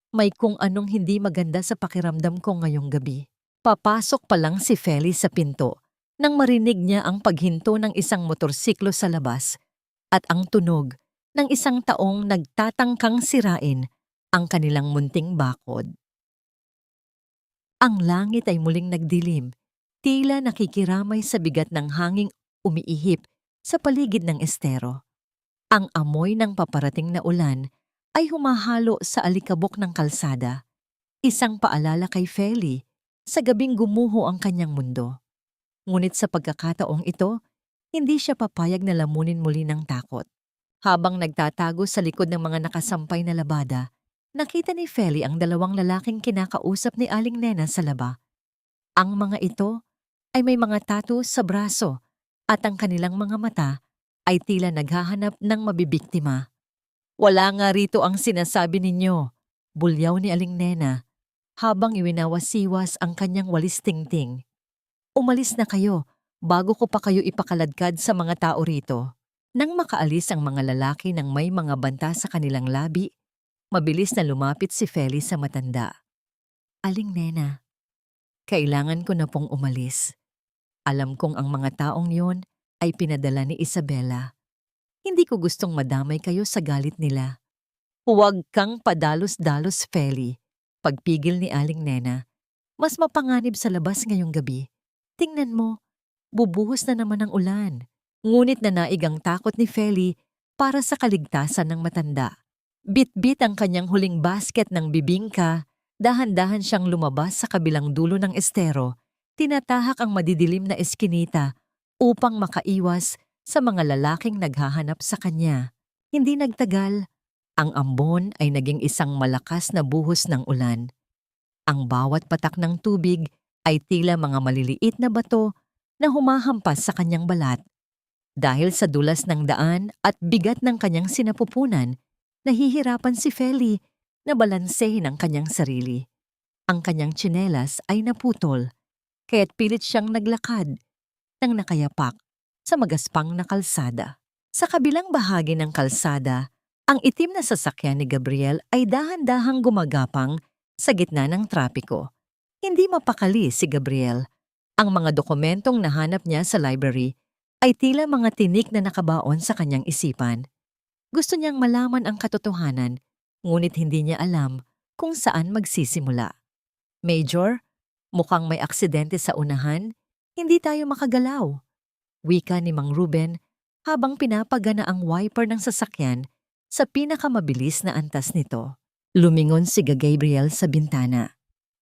May kung anong hindi maganda sa pakiramdam ko ngayong gabi. Papasok pa lang si Feli sa pinto nang marinig niya ang paghinto ng isang motorsiklo sa labas at ang tunog ng isang taong nagtatangkang sirain ang kanilang munting bakod. Ang langit ay muling nagdilim, tila nakikiramay sa bigat ng hanging umiihip sa paligid ng estero. Ang amoy ng paparating na ulan ay humahalo sa alikabok ng kalsada, isang paalala kay Feli sa gabing gumuho ang kanyang mundo. Ngunit sa pagkakataong ito, hindi siya papayag na lamunin muli ng takot. Habang nagtatago sa likod ng mga nakasampay na labada, nakita ni Feli ang dalawang lalaking kinakausap ni Aling Nena sa laba. Ang mga ito ay may mga tattoo sa braso at ang kanilang mga mata ay tila naghahanap ng mabibiktima. Wala nga rito ang sinasabi ninyo, bulyaw ni Aling Nena habang iwinawasiwas ang kanyang walis tingting. Umalis na kayo bago ko pa kayo ipakaladkad sa mga tao rito. Nang makaalis ang mga lalaki ng may mga banta sa kanilang labi, mabilis na lumapit si Feli sa matanda. Aling Nena, kailangan ko na pong umalis. Alam kong ang mga taong yon ay pinadala ni Isabela. Hindi ko gustong madamay kayo sa galit nila. Huwag kang padalos-dalos, Feli. Pagpigil ni Aling Nena, mas mapanganib sa labas ngayong gabi. Tingnan mo, bubuhos na naman ang ulan. Ngunit nanaig ang takot ni Feli para sa kaligtasan ng matanda. Bit-bit ang kanyang huling basket ng bibingka, dahan-dahan siyang lumabas sa kabilang dulo ng estero, tinatahak ang madidilim na eskinita upang makaiwas sa mga lalaking naghahanap sa kanya. Hindi nagtagal, ang ambon ay naging isang malakas na buhos ng ulan. Ang bawat patak ng tubig ay tila mga maliliit na bato na humahampas sa kanyang balat. Dahil sa dulas ng daan at bigat ng kanyang sinapupunan, nahihirapan si Feli na balansehin ang kanyang sarili. Ang kanyang tsinelas ay naputol, kaya't pilit siyang naglakad ng nakayapak sa magaspang na kalsada. Sa kabilang bahagi ng kalsada, ang itim na sasakyan ni Gabriel ay dahan-dahang gumagapang sa gitna ng trapiko. Hindi mapakali si Gabriel. Ang mga dokumentong nahanap niya sa library ay tila mga tinik na nakabaon sa kanyang isipan. Gusto niyang malaman ang katotohanan, ngunit hindi niya alam kung saan magsisimula. Major, mukhang may aksidente sa unahan, hindi tayo makagalaw. Wika ni Mang Ruben habang pinapagana ang wiper ng sasakyan sa pinakamabilis na antas nito. Lumingon si Gabriel sa bintana.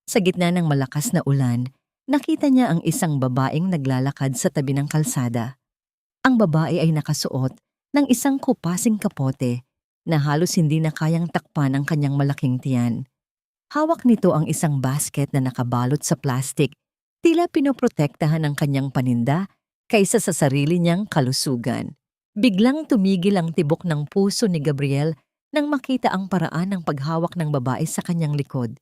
Sa gitna ng malakas na ulan, nakita niya ang isang babaeng naglalakad sa tabi ng kalsada. Ang babae ay nakasuot ng isang kupasing kapote na halos hindi na kayang takpan ang kanyang malaking tiyan. Hawak nito ang isang basket na nakabalot sa plastik, tila pinoprotektahan ang kanyang paninda kaysa sa sarili niyang kalusugan. Biglang tumigil ang tibok ng puso ni Gabriel nang makita ang paraan ng paghawak ng babae sa kanyang likod.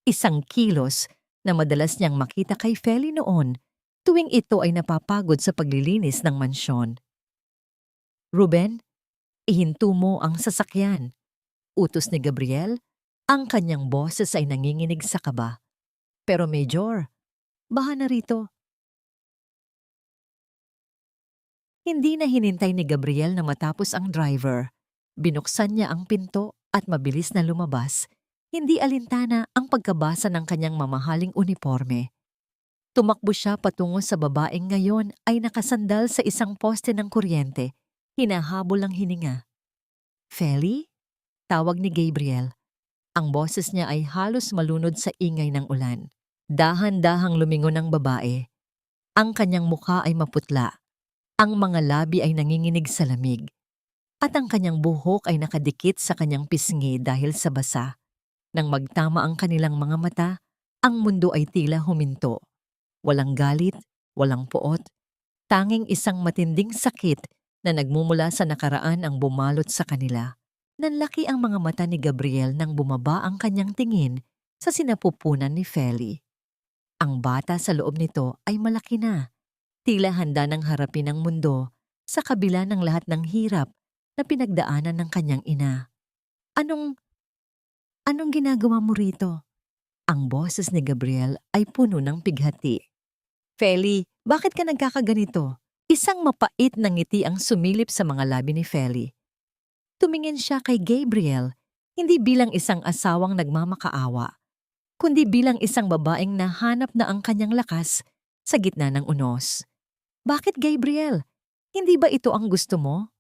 Isang kilos na madalas niyang makita kay Feli noon tuwing ito ay napapagod sa paglilinis ng mansyon. Ruben, ihinto mo ang sasakyan. Utos ni Gabriel, ang kanyang boses ay nanginginig sa kaba. Pero Major, baha na rito. Hindi na hinintay ni Gabriel na matapos ang driver. Binuksan niya ang pinto at mabilis na lumabas. Hindi alintana ang pagkabasa ng kanyang mamahaling uniforme. Tumakbo siya patungo sa babaeng ngayon ay nakasandal sa isang poste ng kuryente, hinahabol ang hininga. Feli? Tawag ni Gabriel. Ang boses niya ay halos malunod sa ingay ng ulan. Dahan-dahang lumingon ang babae. Ang kanyang mukha ay maputla. Ang mga labi ay nanginginig sa lamig. At ang kanyang buhok ay nakadikit sa kanyang pisngi dahil sa basa. Nang magtama ang kanilang mga mata, ang mundo ay tila huminto. Walang galit, walang poot, tanging isang matinding sakit na nagmumula sa nakaraan ang bumalot sa kanila. Nanlaki ang mga mata ni Gabriel nang bumaba ang kanyang tingin sa sinapupunan ni Feli. Ang bata sa loob nito ay malaki na, tila handa ng harapin ang mundo sa kabila ng lahat ng hirap na pinagdaanan ng kanyang ina. Anong Anong ginagawa mo rito? Ang boses ni Gabriel ay puno ng pighati. Feli, bakit ka nagkakaganito? Isang mapait na ngiti ang sumilip sa mga labi ni Feli. Tumingin siya kay Gabriel, hindi bilang isang asawang nagmamakaawa, kundi bilang isang babaeng nahanap na ang kanyang lakas sa gitna ng unos. Bakit Gabriel? Hindi ba ito ang gusto mo?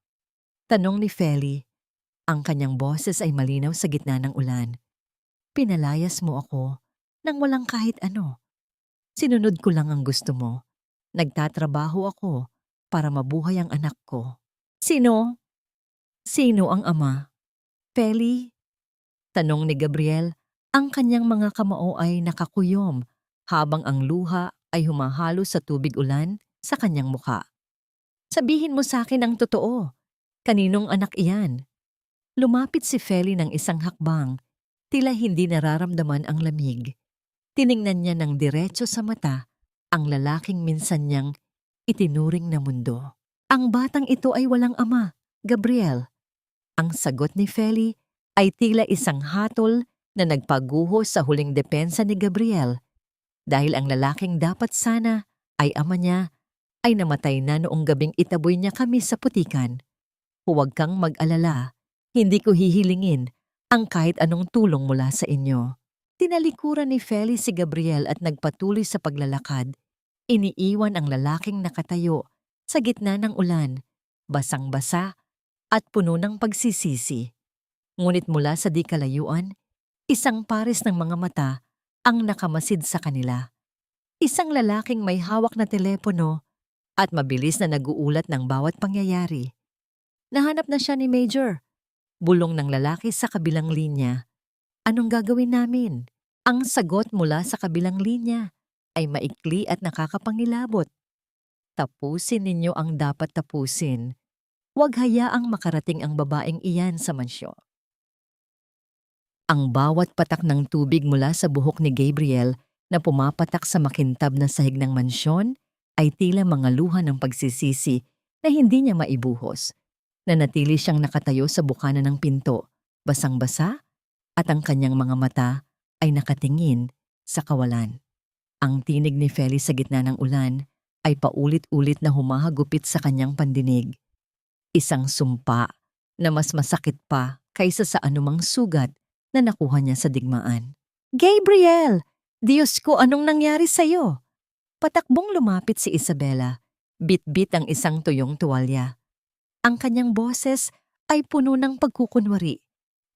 Tanong ni Feli. Ang kanyang boses ay malinaw sa gitna ng ulan. Pinalayas mo ako nang walang kahit ano. Sinunod ko lang ang gusto mo. Nagtatrabaho ako para mabuhay ang anak ko. Sino? Sino ang ama? Feli? Tanong ni Gabriel. Ang kanyang mga kamao ay nakakuyom habang ang luha ay humahalo sa tubig ulan sa kanyang muka. Sabihin mo sa akin ang totoo. Kaninong anak iyan? Lumapit si Feli ng isang hakbang, tila hindi nararamdaman ang lamig. Tiningnan niya ng diretso sa mata ang lalaking minsan niyang itinuring na mundo. Ang batang ito ay walang ama, Gabriel. Ang sagot ni Feli ay tila isang hatol na nagpaguho sa huling depensa ni Gabriel dahil ang lalaking dapat sana ay ama niya ay namatay na noong gabing itaboy niya kami sa putikan. Huwag kang mag-alala, hindi ko hihilingin ang kahit anong tulong mula sa inyo. Tinalikuran ni Feli si Gabriel at nagpatuloy sa paglalakad. Iniiwan ang lalaking nakatayo sa gitna ng ulan, basang-basa at puno ng pagsisisi. Ngunit mula sa di kalayuan, isang pares ng mga mata ang nakamasid sa kanila. Isang lalaking may hawak na telepono at mabilis na nag-uulat ng bawat pangyayari. Nahanap na siya ni Major. Bulong ng lalaki sa kabilang linya. Anong gagawin namin? Ang sagot mula sa kabilang linya ay maikli at nakakapangilabot. Tapusin ninyo ang dapat tapusin. Huwag hayaang makarating ang babaeng iyan sa mansyon. Ang bawat patak ng tubig mula sa buhok ni Gabriel na pumapatak sa makintab na sahig ng mansyon ay tila mga luha ng pagsisisi na hindi niya maibuhos. Nanatili siyang nakatayo sa bukana ng pinto, basang-basa, at ang kanyang mga mata ay nakatingin sa kawalan. Ang tinig ni Feli sa gitna ng ulan ay paulit-ulit na humahagupit sa kanyang pandinig. Isang sumpa na mas masakit pa kaysa sa anumang sugat na nakuha niya sa digmaan. Gabriel! Diyos ko, anong nangyari sa'yo? Patakbong lumapit si Isabela. Bit-bit ang isang tuyong tuwalya. Ang kanyang boses ay puno ng pagkukunwari.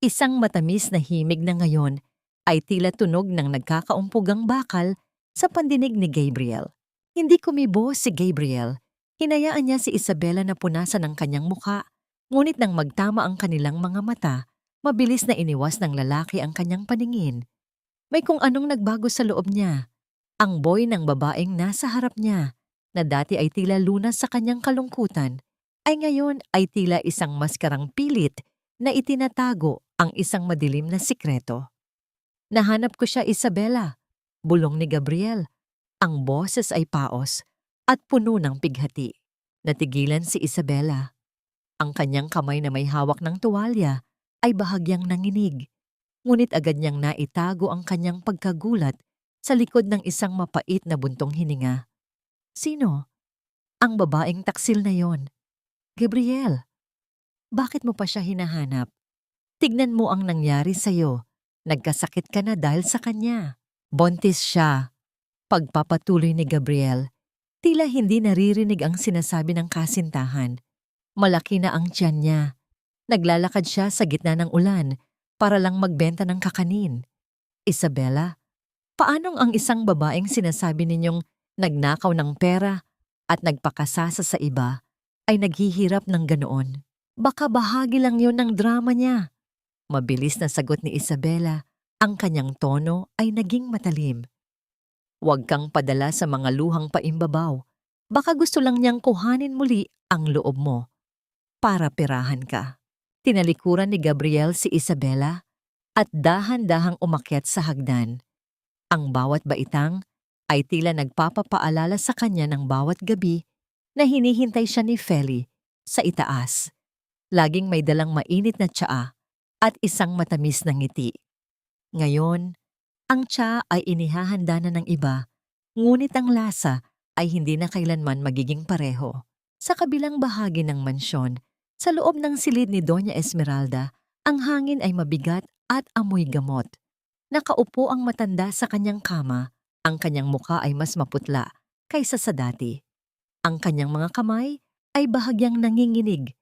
Isang matamis na himig na ngayon ay tila tunog ng nagkakaumpugang bakal sa pandinig ni Gabriel. Hindi kumibo si Gabriel. Hinayaan niya si Isabela na punasan ang kanyang muka, ngunit nang magtama ang kanilang mga mata, mabilis na iniwas ng lalaki ang kanyang paningin. May kung anong nagbago sa loob niya. Ang boy ng babaeng nasa harap niya, na dati ay tila lunas sa kanyang kalungkutan, ay ngayon ay tila isang maskarang pilit na itinatago ang isang madilim na sikreto. Nahanap ko siya, Isabela. Bulong ni Gabriel. Ang boses ay paos at puno ng pighati. Natigilan si Isabela. Ang kanyang kamay na may hawak ng tuwalya ay bahagyang nanginig. Ngunit agad niyang naitago ang kanyang pagkagulat sa likod ng isang mapait na buntong hininga. Sino? Ang babaeng taksil na yon. Gabriel, bakit mo pa siya hinahanap? Tignan mo ang nangyari sa'yo. Nagkasakit ka na dahil sa kanya. Buntis siya. Pagpapatuloy ni Gabriel, tila hindi naririnig ang sinasabi ng kasintahan. Malaki na ang tiyan niya. Naglalakad siya sa gitna ng ulan para lang magbenta ng kakanin. Isabela, paanong ang isang babaeng sinasabi ninyong nagnakaw ng pera at nagpakasasa sa iba ay naghihirap ng ganoon? Baka bahagi lang yon ng drama niya. Mabilis na sagot ni Isabela, ang kanyang tono ay naging matalim. Huwag kang padala sa mga luhang paimbabaw. Baka gusto lang niyang kuhanin muli ang loob mo para perahan ka. Tinalikuran ni Gabriel si Isabela at dahan-dahang umakyat sa hagdan. Ang bawat baitang ay tila nagpapapaalala sa kanya ng bawat gabi na hinihintay siya ni Feli sa itaas. Laging may dalang mainit na tsaa at isang matamis na ngiti. Ngayon, ang tsa ay inihahanda na ng iba, ngunit ang lasa ay hindi na kailanman magiging pareho. Sa kabilang bahagi ng mansyon, sa loob ng silid ni Doña Esmeralda, ang hangin ay mabigat at amoy gamot. Nakaupo ang matanda sa kanyang kama, ang kanyang muka ay mas maputla kaysa sa dati. Ang kanyang mga kamay ay bahagyang nanginginig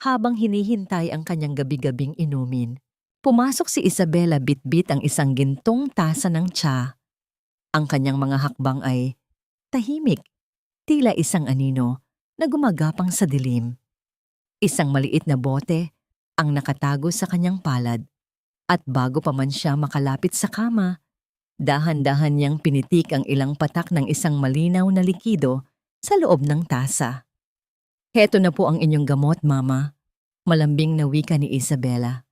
habang hinihintay ang kanyang gabi-gabing inumin. Pumasok si Isabela bitbit ang isang gintong tasa ng tsa. Ang kanyang mga hakbang ay tahimik, tila isang anino na gumagapang sa dilim. Isang maliit na bote ang nakatago sa kanyang palad. At bago pa man siya makalapit sa kama, dahan-dahan niyang pinitik ang ilang patak ng isang malinaw na likido sa loob ng tasa. "Heto na po ang inyong gamot, Mama," malambing na wika ni Isabela.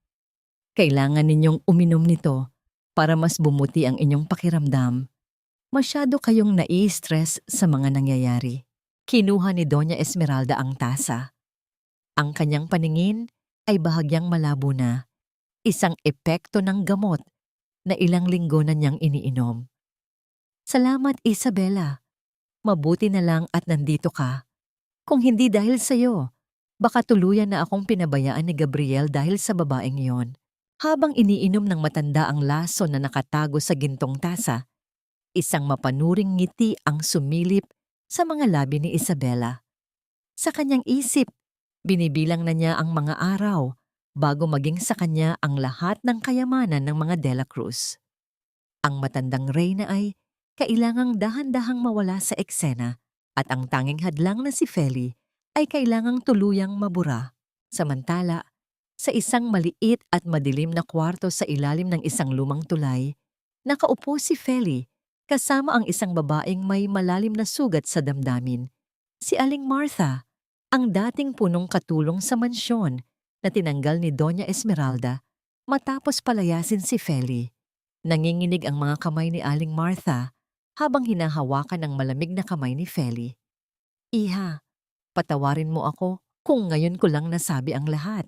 "Kailangan ninyong uminom nito para mas bumuti ang inyong pakiramdam. Masyado kayong nai-stress sa mga nangyayari." Kinuha ni Doña Esmeralda ang tasa. Ang kanyang paningin ay bahagyang malabo na, isang epekto ng gamot na ilang linggo na niyang iniinom. "Salamat, Isabela. Mabuti na lang at nandito ka. Kung hindi dahil sa'yo, baka tuluyan na akong pinabayaan ni Gabriel dahil sa babaeng iyon." Habang iniinom ng matanda ang laso na nakatago sa gintong tasa, isang mapanuring ngiti ang sumilip sa mga labi ni Isabela. Sa kanyang isip, binibilang na niya ang mga araw bago maging sa kanya ang lahat ng kayamanan ng mga De la Cruz. Ang matandang reyna ay kailangang dahan-dahang mawala sa eksena at ang tanging hadlang na si Feli ay kailangang tuluyang mabura. Samantala, sa isang maliit at madilim na kwarto sa ilalim ng isang lumang tulay, nakaupo si Feli kasama ang isang babaeng may malalim na sugat sa damdamin, si Aling Martha, ang dating punong katulong sa mansyon na tinanggal ni Doña Esmeralda matapos palayasin si Feli. Nanginginig ang mga kamay ni Aling Martha habang hinahawakan ang malamig na kamay ni Feli. "Iha, patawarin mo ako kung ngayon ko lang nasabi ang lahat.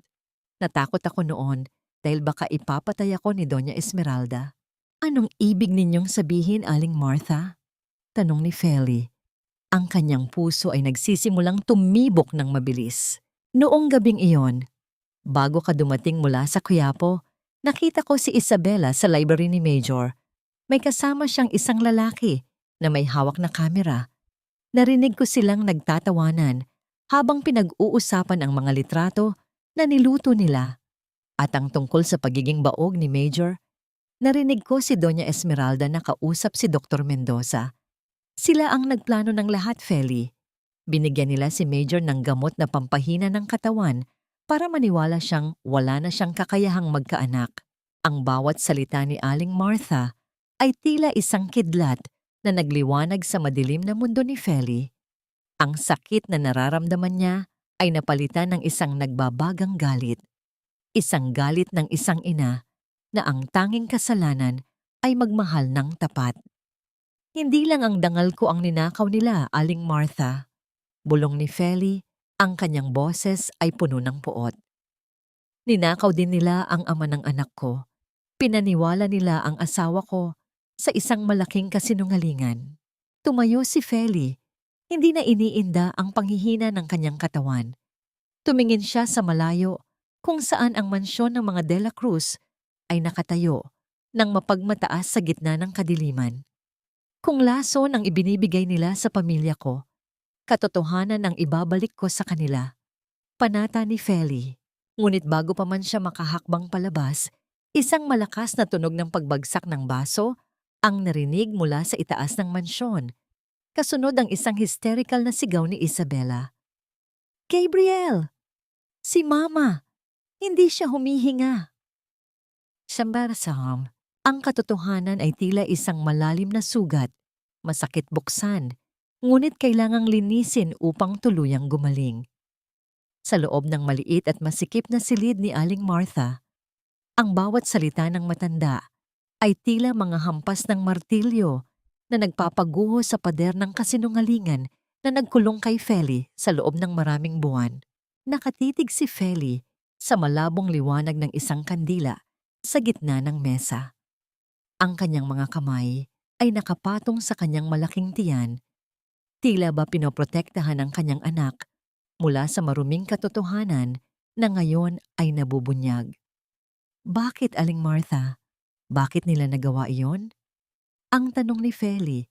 Natakot ako noon dahil baka ipapatay ako ni Doña Esmeralda." "Anong ibig ninyong sabihin, Aling Martha?" tanong ni Feli. Ang kanyang puso ay nagsisimulang tumibok ng mabilis. "Noong gabing iyon, bago ka dumating mula sa Quiapo, nakita ko si Isabela sa library ni Major. May kasama siyang isang lalaki na may hawak na kamera. Narinig ko silang nagtatawanan habang pinag-uusapan ang mga litrato na niluto nila. At ang tungkol sa pagiging baog ni Major, narinig ko si Doña Esmeralda na kausap si Dr. Mendoza. Sila ang nagplano ng lahat, Feli. Binigyan nila si Major ng gamot na pampahina ng katawan para maniwala siyang wala na siyang kakayahang magkaanak." Ang bawat salita ni Aling Martha ay tila isang kidlat na nagliwanag sa madilim na mundo ni Feli. Ang sakit na nararamdaman niya ay napalitan ng isang nagbabagang galit. Isang galit ng isang ina na ang tanging kasalanan ay magmahal ng tapat. "Hindi lang ang dangal ko ang ninakaw nila, Aling Martha." Bulong ni Feli, ang kanyang boses ay puno ng puot. "Ninakaw din nila ang ama ng anak ko. Pinaniwala nila ang asawa ko sa isang malaking kasinungalingan." Tumayo si Feli, hindi na iniinda ang panghihina ng kanyang katawan. Tumingin siya sa malayo kung saan ang mansyon ng mga De la Cruz ay nakatayo nang mapagmataas sa gitna ng kadiliman. "Kung laso ang ibinibigay nila sa pamilya ko, katotohanan ang ibabalik ko sa kanila," panata ni Feli. Ngunit bago pa man siya makahakbang palabas, isang malakas na tunog ng pagbagsak ng baso ang narinig mula sa itaas ng mansyon. Kasunod ang isang hysterical na sigaw ni Isabela. "Gabriel! Si Mama! Hindi siya humihinga!" Sambarasam, ang katotohanan ay tila isang malalim na sugat, masakit buksan, ngunit kailangang linisin upang tuluyang gumaling. Sa loob ng maliit at masikip na silid ni Aling Martha, ang bawat salita ng matanda ay tila mga hampas ng martilyo na nagpapaguho sa pader ng kasinungalingan na nagkulong kay Feli sa loob ng maraming buwan. Nakatitig si Feli sa malabong liwanag ng isang kandila sa gitna ng mesa. Ang kanyang mga kamay ay nakapatong sa kanyang malaking tiyan, tila ba pinoprotektahan ang kanyang anak mula sa maruming katotohanan na ngayon ay nabubunyag. Bakit, Aling Martha? Bakit nila nagawa iyon? Ang tanong ni Feli.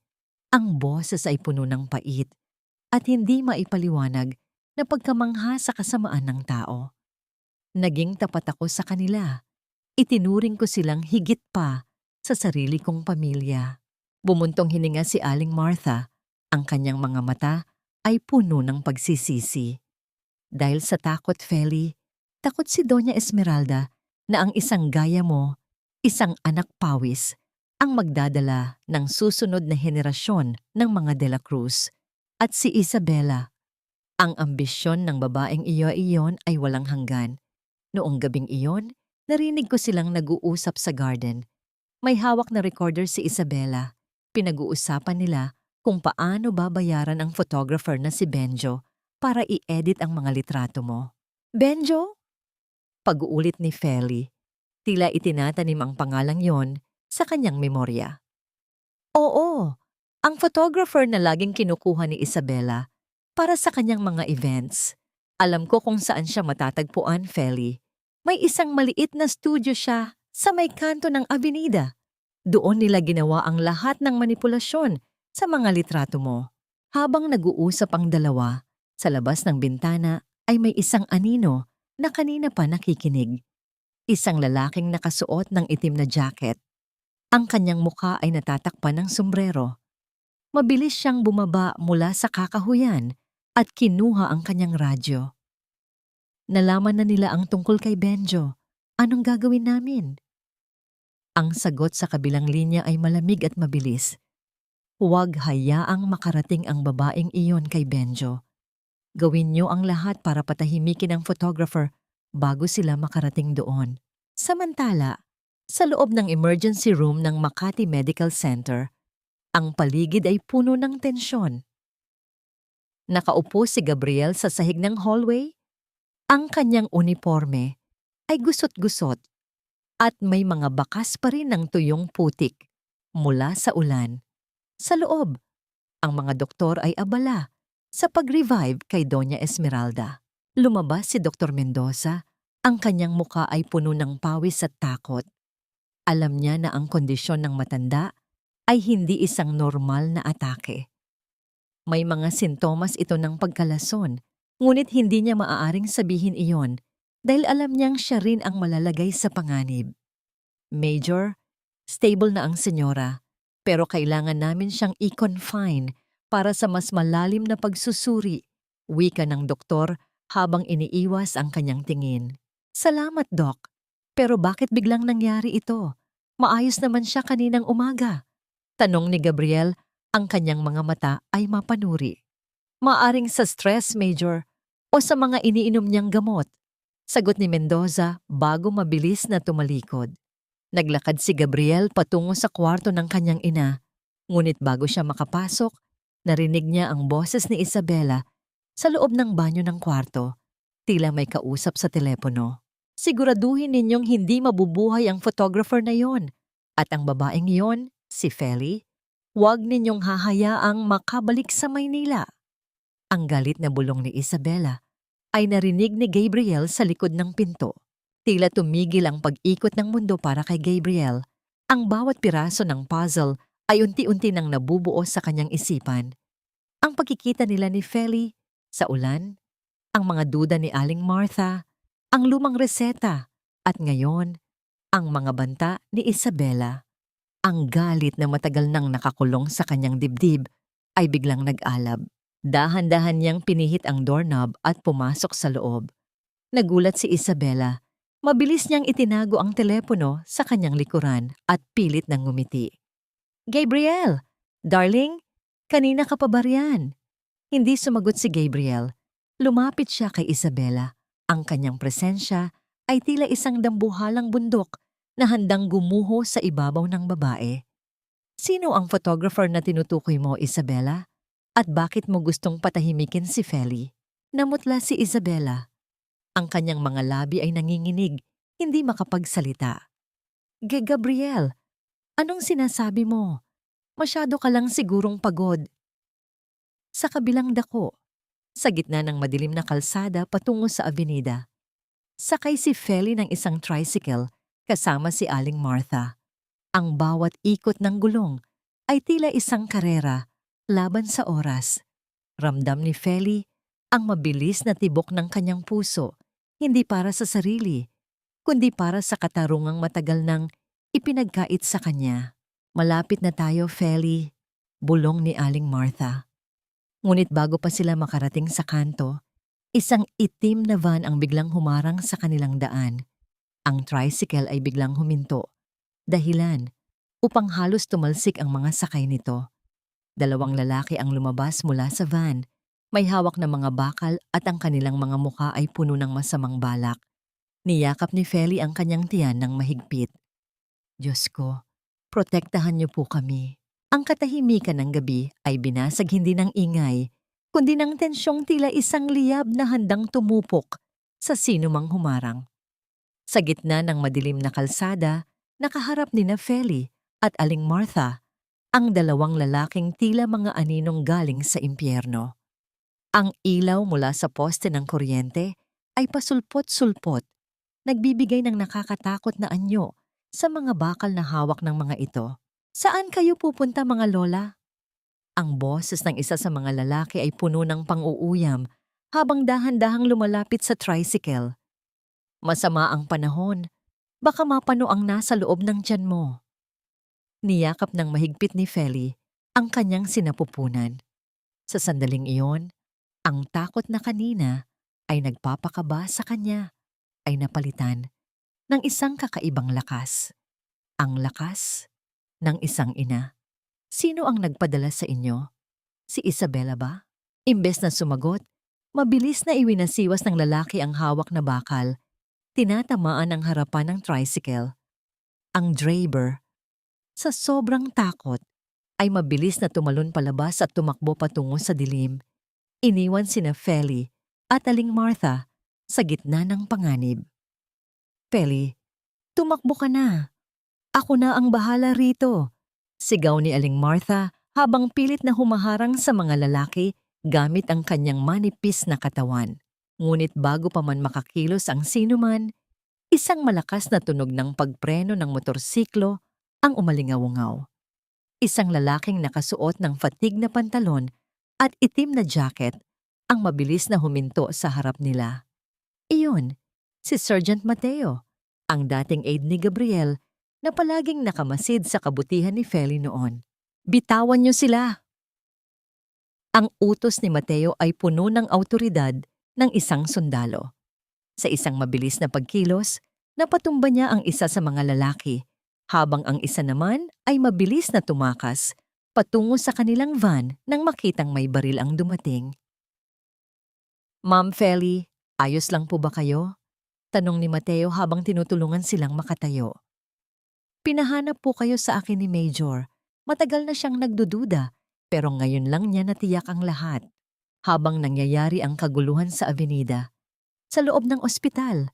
Ang boses ay puno ng pait at hindi maipaliwanag na pagkamangha sa kasamaan ng tao. Naging tapat ako sa kanila. Itinuring ko silang higit pa sa sarili kong pamilya. Bumuntong hininga si Aling Martha. Ang kanyang mga mata ay puno ng pagsisisi. Dahil sa takot, Feli, takot si Doña Esmeralda na ang isang gaya mo, isang anak pawis, ang magdadala ng susunod na henerasyon ng mga De la Cruz. At si Isabela, ang ambisyon ng babaeng iyon ay walang hanggan. Noong gabing iyon, narinig ko silang nag-uusap sa garden. May hawak na recorder si Isabela. Pinag-uusapan nila kung paano babayaran ang photographer na si Benjo para i-edit ang mga litrato mo. Benjo? Pag-uulit ni Feli. Tila itinatanim ang pangalang yon sa kanyang memorya. Oo, ang photographer na laging kinukuha ni Isabela para sa kanyang mga events. Alam ko kung saan siya matatagpuan, Feli. May isang maliit na studio siya sa may kanto ng avenida. Doon nila ginawa ang lahat ng manipulasyon sa mga litrato mo. Habang nag-uusap ang dalawa, sa labas ng bintana ay may isang anino na kanina pa nakikinig. Isang lalaking nakasuot ng itim na jacket. Ang kanyang mukha ay natatakpan ng sombrero. Mabilis siyang bumaba mula sa kakahuyan at kinuha ang kanyang radyo. Nalaman na nila ang tungkol kay Benjo. Anong gagawin namin? Ang sagot sa kabilang linya ay malamig at mabilis. Huwag hayaang makarating ang babaeng iyon kay Benjo. Gawin niyo ang lahat para patahimikin ang photographer bago sila makarating doon. Samantala, sa loob ng emergency room ng Makati Medical Center, ang paligid ay puno ng tensyon. Nakaupo si Gabriel sa sahig ng hallway. Ang kanyang uniforme ay gusot-gusot at may mga bakas pa rin ng tuyong putik mula sa ulan. Sa loob, ang mga doktor ay abala sa pag-revive kay Doña Esmeralda. Lumabas si Dr. Mendoza. Ang kanyang muka ay puno ng pawis at takot. Alam niya na ang kondisyon ng matanda ay hindi isang normal na atake. May mga sintomas ito ng pagkalason, ngunit hindi niya maaaring sabihin iyon dahil alam niyang siya rin ang malalagay sa panganib. Major, stable na ang senyora, pero kailangan namin siyang i-confine para sa mas malalim na pagsusuri, wika ng doktor habang iniiwas ang kanyang tingin. Salamat, Doc. Pero bakit biglang nangyari ito? Maayos naman siya kaninang umaga. Tanong ni Gabriel, ang kanyang mga mata ay mapanuri. Maaring sa stress, Major, o sa mga iniinom niyang gamot. Sagot ni Mendoza bago mabilis na tumalikod. Naglakad si Gabriel patungo sa kwarto ng kanyang ina, ngunit bago siya makapasok, narinig niya ang boses ni Isabela sa loob ng banyo ng kwarto. Tila may kausap sa telepono. Siguraduhin ninyong hindi mabubuhay ang photographer na yon. At ang babaeng yon, si Feli, huwag ninyong hahayaang makabalik sa Maynila. Ang galit na bulong ni Isabela ay narinig ni Gabriel sa likod ng pinto. Tila tumigil ang pag-ikot ng mundo para kay Gabriel. Ang bawat piraso ng puzzle ay unti-unti nang nabubuo sa kanyang isipan. Ang pagkikita nila ni Feli sa ulan, ang mga duda ni Aling Martha, ang lumang reseta, at ngayon, ang mga banta ni Isabela. Ang galit na matagal nang nakakulong sa kanyang dibdib ay biglang nag-alab. Dahan-dahan niyang pinihit ang doorknob at pumasok sa loob. Nagulat si Isabela. Mabilis niyang itinago ang telepono sa kanyang likuran at pilit ng ngumiti. Gabriel! Darling, kanina ka pa ba riyan? Hindi sumagot si Gabriel. Lumapit siya kay Isabela. Ang kanyang presensya ay tila isang dambuhalang bundok na handang gumuho sa ibabaw ng babae. Sino ang photographer na tinutukoy mo, Isabela? At bakit mo gustong patahimikin si Feli? Namutla si Isabela. Ang kanyang mga labi ay nanginginig, hindi makapagsalita. Gabriel, Anong sinasabi mo? Masyado ka lang sigurong pagod. Sa kabilang dako, sa gitna ng madilim na kalsada patungo sa abenida, sakay si Feli ng isang tricycle kasama si Aling Martha. Ang bawat ikot ng gulong ay tila isang karera laban sa oras. Ramdam ni Feli ang mabilis na tibok ng kanyang puso, hindi para sa sarili, kundi para sa katarungang matagal nang ipinagkait sa kanya. Malapit na tayo, Feli, bulong ni Aling Martha. Ngunit bago pa sila makarating sa kanto, isang itim na van ang biglang humarang sa kanilang daan. Ang tricycle ay biglang huminto. Dahilan, upang halos tumalsik ang mga sakay nito. Dalawang lalaki ang lumabas mula sa van. May hawak na mga bakal at ang kanilang mga muka ay puno ng masamang balak. Niyakap ni Feli ang kanyang tiyan ng mahigpit. Diyos ko, protektahan niyo po kami. Ang katahimikan ng gabi ay binasag hindi ng ingay, kundi ng tensyong tila isang liyab na handang tumupok sa sino mang humarang. Sa gitna ng madilim na kalsada, nakaharap ni Feli at Aling Martha, ang dalawang lalaking tila mga aninong galing sa impyerno. Ang ilaw mula sa poste ng kuryente ay pasulpot-sulpot, nagbibigay ng nakakatakot na anyo sa mga bakal na hawak ng mga ito. Saan kayo pupunta, mga lola? Ang boses ng isa sa mga lalaki ay puno ng pang-uuyam habang dahan-dahang lumalapit sa tricycle. Masama ang panahon. Baka mapano ang nasa loob ng tiyan mo. Niyakap ng mahigpit ni Feli ang kanyang sinapupunan. Sa sandaling iyon, ang takot na kanina ay nagpapakaba sa kanya ay napalitan ng isang kakaibang lakas. Ang lakas ng isang ina. Sino ang nagpadala sa inyo? Si Isabela ba? Imbes na sumagot, mabilis na iwinasiwas ng lalaki ang hawak na bakal. Tinatamaan ang harapan ng tricycle. Ang driver, sa sobrang takot, ay mabilis na tumalon palabas at tumakbo patungo sa dilim. Iniwan sina Feli at Aling Martha sa gitna ng panganib. Feli, tumakbo ka na. Ako na ang bahala rito. Sigaw ni Aling Martha habang pilit na humaharang sa mga lalaki gamit ang kanyang manipis na katawan. Ngunit bago pa man makakilos ang sinuman, isang malakas na tunog ng pagpreno ng motorsiklo ang umalingaw-ngaw. Isang lalaking nakasuot ng fatig na pantalon at itim na jacket ang mabilis na huminto sa harap nila. Iyon, si Sergeant Mateo, ang dating aide ni Gabriel na palaging nakamasid sa kabutihan ni Feli noon. Bitawan niyo sila! Ang utos ni Mateo ay puno ng awtoridad ng isang sundalo. Sa isang mabilis na pagkilos, napatumba niya ang isa sa mga lalaki, habang ang isa naman ay mabilis na tumakas patungo sa kanilang van nang makitang may baril ang dumating. Ma'am Feli, ayos lang po ba kayo? Tanong ni Mateo habang tinutulungan silang makatayo. Pinahanap po kayo sa akin ni Major. Matagal na siyang nagdududa, pero ngayon lang niya natiyak ang lahat. Habang nangyayari ang kaguluhan sa abenida, sa loob ng ospital,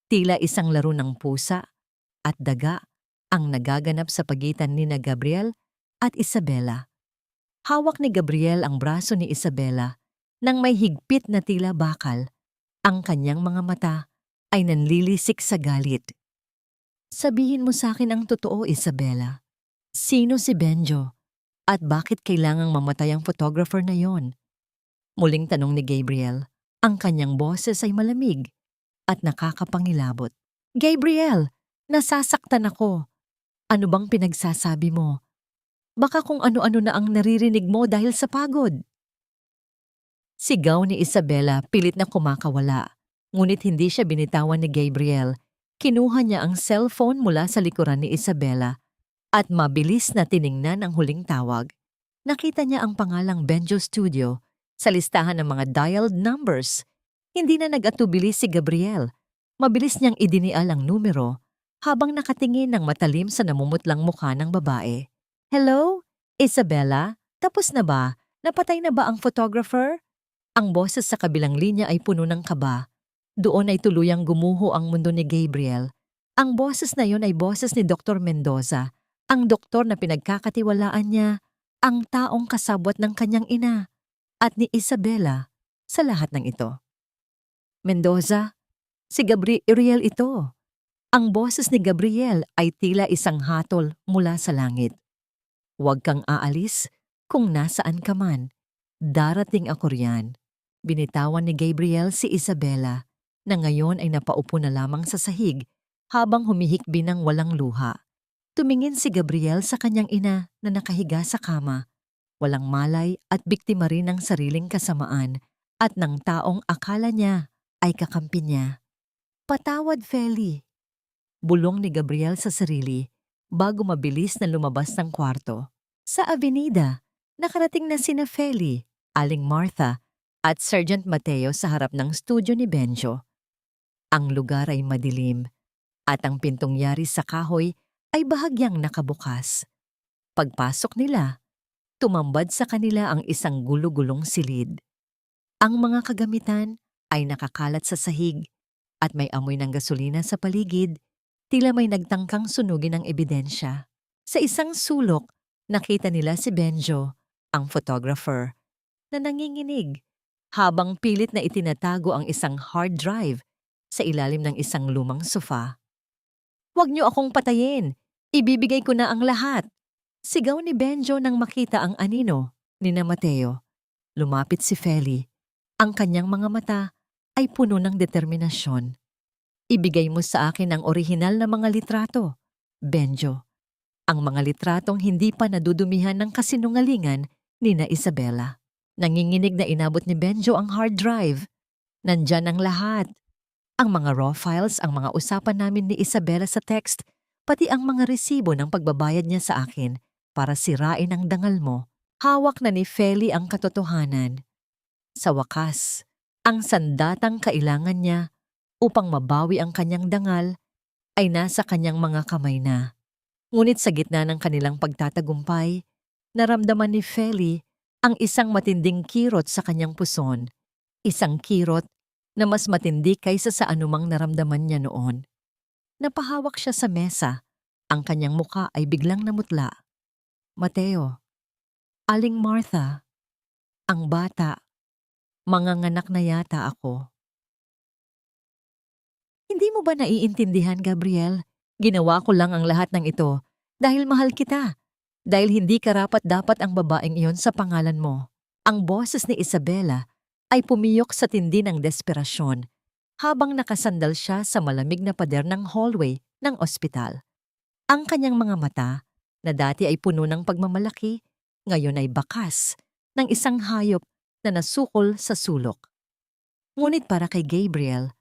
tila isang laro ng pusa at daga ang nagaganap sa pagitan ni Gabriel at Isabela. Hawak ni Gabriel ang braso ni Isabela nang may higpit na tila bakal. Ang kanyang mga mata ay nanlilisik sa galit. Sabihin mo sa akin ang totoo, Isabela. Sino si Benjo? At bakit kailangang mamatay ang photographer na yon? Muling tanong ni Gabriel. Ang kanyang boses ay malamig at nakakapangilabot. Gabriel, nasasaktan ako. Ano bang pinagsasabi mo? Baka kung ano-ano na ang naririnig mo dahil sa pagod. Sigaw ni Isabela pilit na kumakawala. Ngunit hindi siya binitawan ni Gabriel. Kinuha niya ang cellphone mula sa likuran ni Isabela at mabilis na tiningnan ang huling tawag. Nakita niya ang pangalang Benjo Studio sa listahan ng mga dialed numbers. Hindi na nag-atubili si Gabriel. Mabilis niyang idinial ang numero habang nakatingin ng matalim sa namumutlang mukha ng babae. Hello? Isabela? Tapos na ba? Napatay na ba ang photographer? Ang boses sa kabilang linya ay puno ng kaba. Doon ay tuluyang gumuho ang mundo ni Gabriel. Ang boses na yon ay boses ni Dr. Mendoza, Ang doktor na pinagkakatiwalaan niya, ang taong kasabwat ng kanyang ina at ni Isabela sa lahat ng ito. Mendoza, si Gabriel ito. Ang boses ni Gabriel ay tila isang hatol mula sa langit. Huwag kang aalis kung nasaan ka man. Darating ako riyan. Binitawan ni Gabriel si Isabela na ngayon ay napaupo na lamang sa sahig habang humihikbi ng walang luha. Tumingin si Gabriel sa kanyang ina na nakahiga sa kama. Walang malay at biktima rin ng sariling kasamaan at ng taong akala niya ay kakampi niya. Patawad, Feli. Bulong ni Gabriel sa sarili bago mabilis na lumabas ng kwarto. Sa avenida, nakarating na sina Feli, Aling Martha at Sergeant Mateo sa harap ng studio ni Benjo. Ang lugar ay madilim at ang pintong yari sa kahoy ay bahagyang nakabukas. Pagpasok nila, tumambad sa kanila ang isang gulo-gulong silid. Ang mga kagamitan ay nakakalat sa sahig at may amoy ng gasolina sa paligid, tila may nagtangkang sunugin ng ebidensya. Sa isang sulok, nakita nila si Benjo, ang photographer, na nanginginig habang pilit na itinatago ang isang hard drive sa ilalim ng isang lumang sofa. "Huwag niyo akong patayin! Ibibigay ko na ang lahat!" Sigaw ni Benjo nang makita ang anino ni na Mateo. Lumapit si Feli. Ang kanyang mga mata ay puno ng determinasyon. "Ibigay mo sa akin ang orihinal na mga litrato, Benjo. Ang mga litratong hindi pa nadudumihan ng kasinungalingan ni na Isabela." Nanginginig na inabot ni Benjo ang hard drive. Nandyan ang lahat. Ang mga raw files, ang mga usapan namin ni Isabela sa text, pati ang mga resibo ng pagbabayad niya sa akin para sirain ang dangal mo. Hawak na ni Feli ang katotohanan. Sa wakas, ang sandatang kailangan niya upang mabawi ang kanyang dangal ay nasa kanyang mga kamay na. Ngunit sa gitna ng kanilang pagtatagumpay, naramdaman ni Feli ang isang matinding kirot sa kanyang puson. Isang kirot na mas matindi kaysa sa anumang naramdaman niya noon. Napahawak siya sa mesa. Ang kanyang muka ay biglang namutla. "Mateo, Aling Martha, ang bata, manganganak na yata ako." "Hindi mo ba naiintindihan, Gabriel? Ginawa ko lang ang lahat ng ito dahil mahal kita. Dahil hindi karapat-dapat ang babaeng iyon sa pangalan mo." Ang boses ni Isabela ay pumiyok sa tindi ng desperasyon habang nakasandal siya sa malamig na pader ng hallway ng ospital. Ang kanyang mga mata, na dati ay puno ng pagmamalaki, ngayon ay bakas ng isang hayop na nasukol sa sulok. Ngunit para kay Gabriel,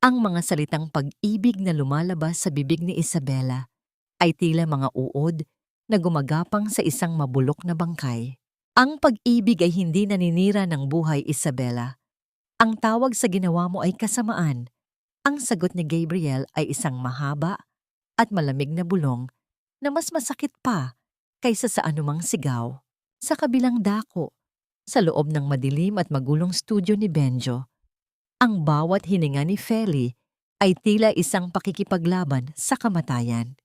ang mga salitang pag-ibig na lumalabas sa bibig ni Isabela ay tila mga uod na gumagapang sa isang mabulok na bangkay. "Ang pag-ibig ay hindi naninira ng buhay, Isabela. Ang tawag sa ginawa mo ay kasamaan." Ang sagot ni Gabriel ay isang mahaba at malamig na bulong na mas masakit pa kaysa sa anumang sigaw. Sa kabilang dako, sa loob ng madilim at magulong studio ni Benjo, ang bawat hininga ni Feli ay tila isang pakikipaglaban sa kamatayan.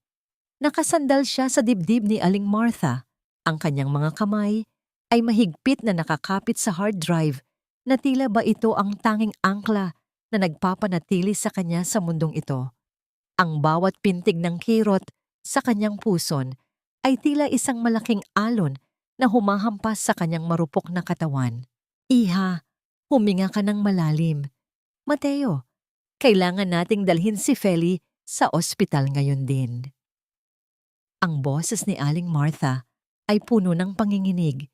Nakasandal siya sa dibdib ni Aling Martha. Ang kanyang mga kamay ay mahigpit na nakakapit sa hard drive na tila ba ito ang tanging angkla na nagpapanatili sa kanya sa mundong ito. Ang bawat pintig ng kirot sa kanyang puson ay tila isang malaking alon na humahampas sa kanyang marupok na katawan. "Iha, huminga ka ng malalim. Mateo, kailangan nating dalhin si Feli sa ospital ngayon din." Ang boses ni Aling Martha ay puno ng panginginig.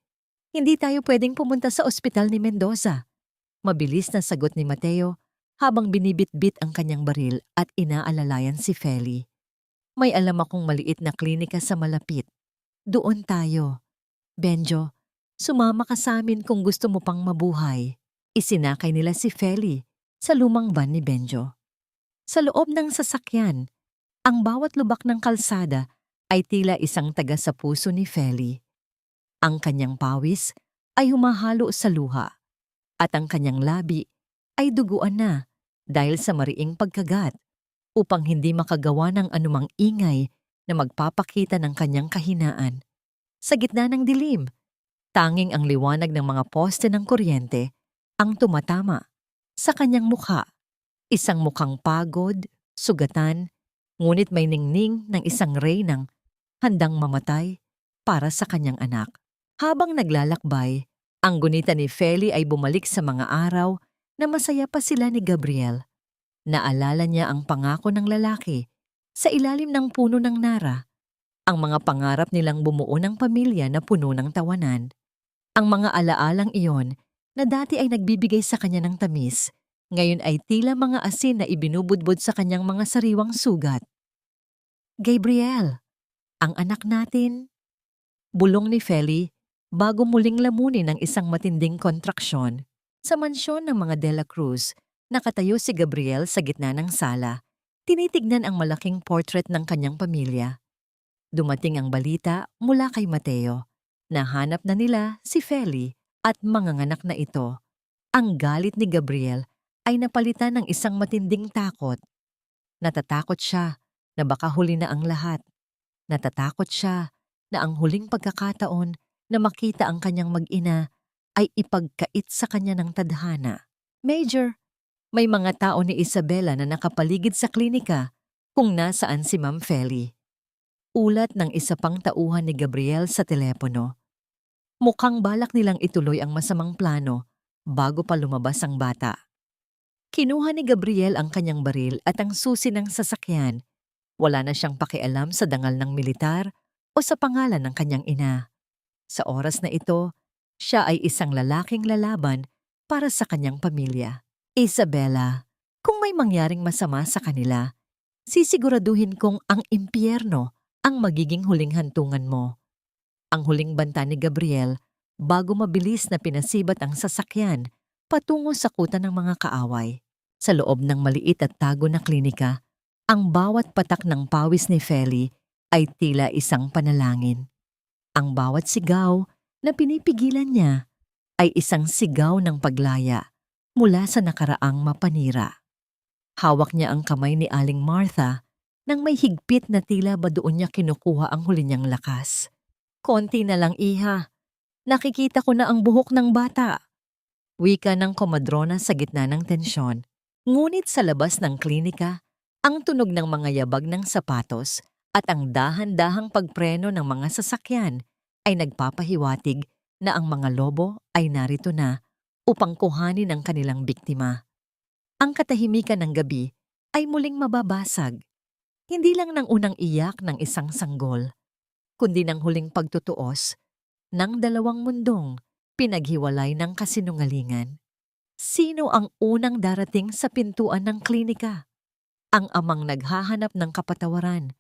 "Hindi tayo pwedeng pumunta sa ospital ni Mendoza." Mabilis na sagot ni Mateo habang binibitbit ang kanyang baril at inaalalayan si Feli. "May alam akong maliit na klinika sa malapit. Doon tayo. Benjo, sumama ka sa amin kung gusto mo pang mabuhay." Isinakay nila si Feli sa lumang van ni Benjo. Sa loob ng sasakyan, ang bawat lubak ng kalsada ay tila isang taga sa puso ni Feli. Ang kanyang pawis ay humahalo sa luha at ang kanyang labi ay duguan na dahil sa mariing pagkagat upang hindi makagawa ng anumang ingay na magpapakita ng kanyang kahinaan. Sa gitna ng dilim, tanging ang liwanag ng mga poste ng kuryente ang tumatama sa kanyang mukha. Isang mukhang pagod, sugatan, ngunit may ningning ng isang reynang handang mamatay para sa kanyang anak. Habang naglalakbay, ang gunita ni Feli ay bumalik sa mga araw na masaya pa sila ni Gabriel. Naalala niya ang pangako ng lalaki sa ilalim ng puno ng nara, ang mga pangarap nilang bumuo ng pamilya na puno ng tawanan. Ang mga alaalang iyon na dati ay nagbibigay sa kanya ng tamis, ngayon ay tila mga asin na ibinubudbod sa kanyang mga sariwang sugat. Gabriel, ang anak natin. Bulong ni Feli bago muling lamunin ng isang matinding kontraksyon. Sa mansyon ng mga De La Cruz, nakatayo si Gabriel sa gitna ng sala. Tinitignan ang malaking portrait ng kanyang pamilya. Dumating ang balita mula kay Mateo. Nahanap na nila si Feli at manganganak na ito. Ang galit ni Gabriel ay napalitan ng isang matinding takot. Natatakot siya na baka huli na ang lahat. Natatakot siya na ang huling pagkakataon na makita ang kanyang mag-ina ay ipagkait sa kanya ng tadhana. Major, may mga tao ni Isabela na nakapaligid sa klinika kung nasaan si Ma'am Feli. Ulat ng isa pang tauhan ni Gabriel sa telepono. Mukhang balak nilang ituloy ang masamang plano bago pa lumabas ang bata. Kinuha ni Gabriel ang kanyang baril at ang susi ng sasakyan. Wala na siyang pakialam sa dangal ng militar o sa pangalan ng kanyang ina. Sa oras na ito, siya ay isang lalaking lalaban para sa kanyang pamilya. Isabela, kung may mangyaring masama sa kanila, sisiguraduhin kong ang impyerno ang magiging huling hantungan mo. Ang huling banta ni Gabriel bago mabilis na pinasibat ang sasakyan patungo sa kuta ng mga kaaway. Sa loob ng maliit at tago na klinika, ang bawat patak ng pawis ni Feli ay tila isang panalangin. Ang bawat sigaw na pinipigilan niya ay isang sigaw ng paglaya mula sa nakaraang mapanira. Hawak niya ang kamay ni Aling Martha nang may higpit na tila ba doon niya kinukuha ang huli niyang lakas. Konti na lang, iha. Nakikita ko na ang buhok ng bata. Wika ng komadrona sa gitna ng tensyon. Ngunit sa labas ng klinika, ang tunog ng mga yabag ng sapatos at ang dahan-dahang pagpreno ng mga sasakyan ay nagpapahiwatig na ang mga lobo ay narito na upang kuhanin ang kanilang biktima. Ang katahimikan ng gabi ay muling mababasag, hindi lang ng unang iyak ng isang sanggol, kundi ng huling pagtutuos ng dalawang mundong pinaghiwalay ng kasinungalingan. Sino ang unang darating sa pintuan ng klinika? Ang amang naghahanap ng kapatawaran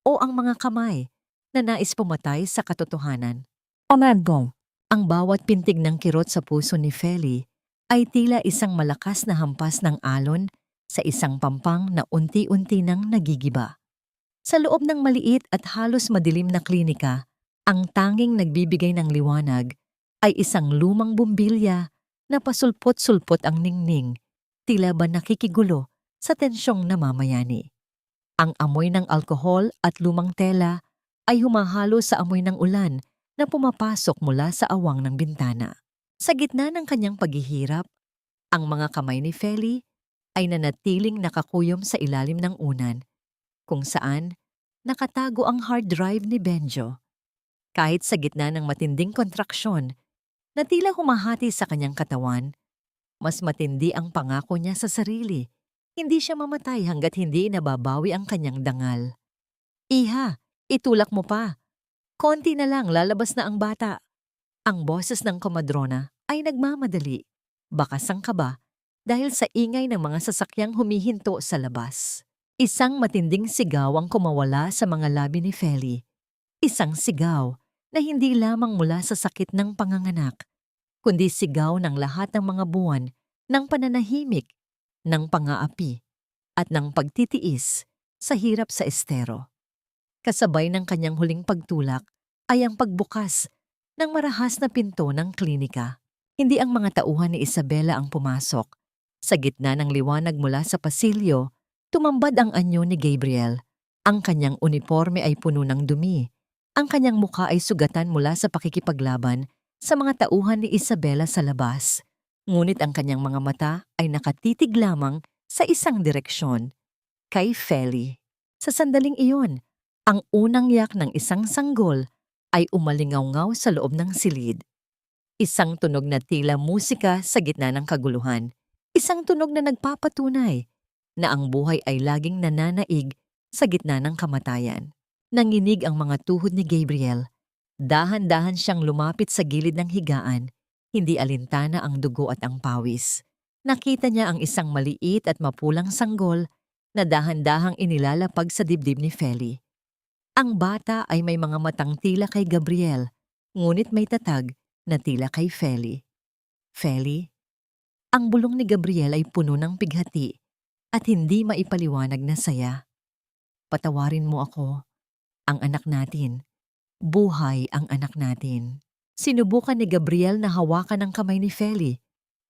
o ang mga kamay na nais pumatay sa katotohanan? Onadgong, ang bawat pintig ng kirot sa puso ni Feli ay tila isang malakas na hampas ng alon sa isang pampang na unti-unti nang nagigiba. Sa loob ng maliit at halos madilim na klinika, ang tanging nagbibigay ng liwanag ay isang lumang bumbilya na pasulpot-sulpot ang ningning, tila ba nakikigulo sa tensyong namamayani. Ang amoy ng alkohol at lumang tela ay humahalo sa amoy ng ulan na pumapasok mula sa awang ng bintana. Sa gitna ng kanyang paghihirap, ang mga kamay ni Feli ay nanatiling nakakuyom sa ilalim ng unan, kung saan nakatago ang hard drive ni Benjo. Kahit sa gitna ng matinding kontraksyon na tila humahati sa kanyang katawan, mas matindi ang pangako niya sa sarili. Hindi siya mamatay hanggat hindi nababawi ang kanyang dangal. Iha, itulak mo pa. Konti na lang, lalabas na ang bata. Ang boses ng komadrona ay nagmamadali. Bakas ang kaba dahil sa ingay ng mga sasakyang humihinto sa labas. Isang matinding sigaw ang kumawala sa mga labi ni Feli. Isang sigaw na hindi lamang mula sa sakit ng panganganak, kundi sigaw ng lahat ng mga buwan ng pananahimik, ng pang-aapi, at ng pagtitiis sa hirap sa estero. Kasabay ng kanyang huling pagtulak ay ang pagbukas ng marahas na pinto ng klinika. Hindi ang mga tauhan ni Isabela ang pumasok. Sa gitna ng liwanag mula sa pasilyo, tumambad ang anyo ni Gabriel. Ang kanyang uniforme ay puno ng dumi. Ang kanyang mukha ay sugatan mula sa pakikipaglaban sa mga tauhan ni Isabela sa labas. Ngunit ang kanyang mga mata ay nakatitig lamang sa isang direksyon, kay Feli. Sa sandaling iyon, ang unang yak ng isang sanggol ay umalingaw-ngaw sa loob ng silid. Isang tunog na tila musika sa gitna ng kaguluhan. Isang tunog na nagpapatunay na ang buhay ay laging nananaig sa gitna ng kamatayan. Nanginig ang mga tuhod ni Gabriel. Dahan-dahan siyang lumapit sa gilid ng higaan, hindi alintana ang dugo at ang pawis. Nakita niya ang isang maliit at mapulang sanggol na dahan-dahang inilalapag sa dibdib ni Feli. Ang bata ay may mga matang tila kay Gabriel, ngunit may tatag na tila kay Feli. Feli? Ang bulong ni Gabriel ay puno ng pighati at hindi maipaliwanag na saya. Patawarin mo ako, ang anak natin. Buhay ang anak natin. Sinubukan ni Gabriel na hawakan ang kamay ni Feli,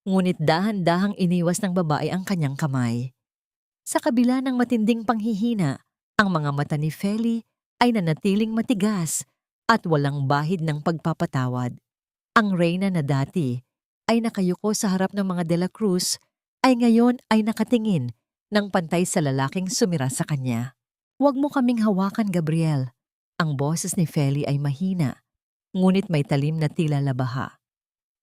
ngunit dahan-dahang iniwas ng babae ang kanyang kamay. Sa kabila ng matinding panghihina, ang mga mata ni Feli ay nanatiling matigas at walang bahid ng pagpapatawad. Ang reyna na dati ay nakayuko sa harap ng mga De La Cruz ay ngayon ay nakatingin ng pantay sa lalaking sumira sa kanya. Huwag mo kaming hawakan, Gabriel. Ang boses ni Feli ay mahina, ngunit may talim na tila labaha.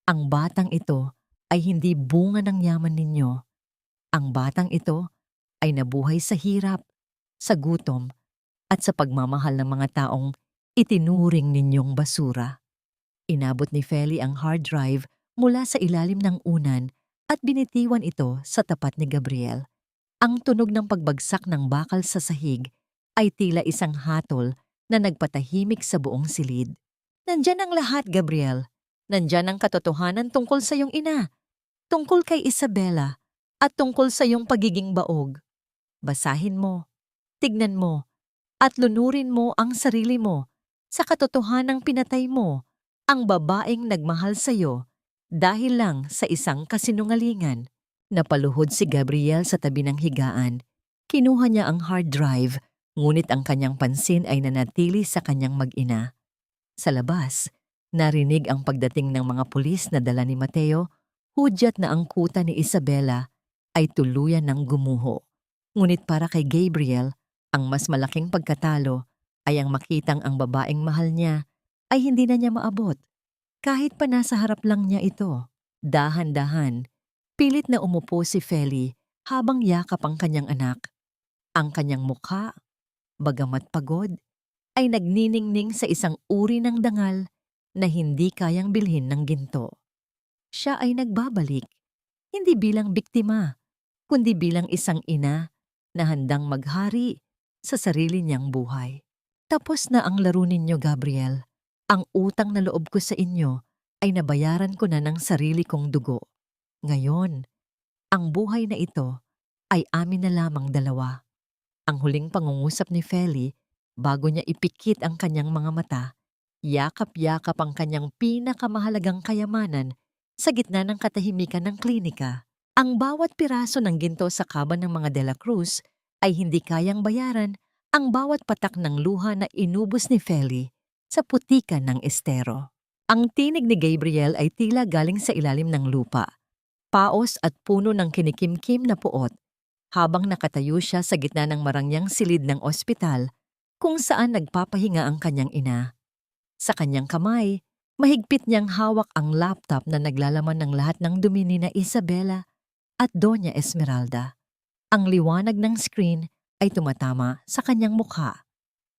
Ang batang ito ay hindi bunga ng yaman ninyo. Ang batang ito ay nabuhay sa hirap, sa gutom, at sa pagmamahal ng mga taong itinuring ninyong basura. Inabot ni Feli ang hard drive mula sa ilalim ng unan at binitiwan ito sa tapat ni Gabriel. Ang tunog ng pagbagsak ng bakal sa sahig ay tila isang hatol na nagpatahimik sa buong silid. Nandyan ang lahat, Gabriel. Nandyan ang katotohanan tungkol sa iyong ina, tungkol kay Isabela, at tungkol sa iyong pagiging baog. Basahin mo, tignan mo, at lunurin mo ang sarili mo sa katotohanang pinatay mo ang babaeng nagmahal sa iyo dahil lang sa isang kasinungalingan. Napaluhod si Gabriel sa tabi ng higaan. Kinuha niya ang hard drive, ngunit ang kanyang pansin ay nanatili sa kanyang mag-ina. Sa labas, narinig ang pagdating ng mga pulis na dala ni Mateo, hudyat na ang kuta ni Isabela ay tuluyan ng gumuho. Ngunit para kay Gabriel, ang mas malaking pagkatalo ay ang makitang ang babaeng mahal niya ay hindi na niya maabot. Kahit pa nasa harap lang niya ito, dahan-dahan, pilit na umupo si Feli habang yakap ang kanyang anak. Ang kanyang mukha, bagamat pagod, ay nagniningning sa isang uri ng dangal na hindi kayang bilhin ng ginto. Siya ay nagbabalik, hindi bilang biktima, kundi bilang isang ina na handang maghari sa sarili niyang buhay. Tapos na ang laro ninyo, Gabriel. Ang utang na loob ko sa inyo ay nabayaran ko na ng sarili kong dugo. Ngayon, ang buhay na ito ay amin na lamang dalawa. Ang huling pangungusap ni Feli bago niya ipikit ang kanyang mga mata, yakap-yakap ang kanyang pinakamahalagang kayamanan sa gitna ng katahimikan ng klinika. Ang bawat piraso ng ginto sa kaban ng mga De La Cruz ay hindi kayang bayaran ang bawat patak ng luha na inubos ni Feli sa putikan ng estero. Ang tinig ni Gabriel ay tila galing sa ilalim ng lupa, paos at puno ng kinikimkim na puot, habang nakatayo siya sa gitna ng marangyang silid ng ospital kung saan nagpapahinga ang kanyang ina. Sa kanyang kamay, mahigpit niyang hawak ang laptop na naglalaman ng lahat ng dumi ni Isabela at Doña Esmeralda. Ang liwanag ng screen ay tumatama sa kanyang mukha.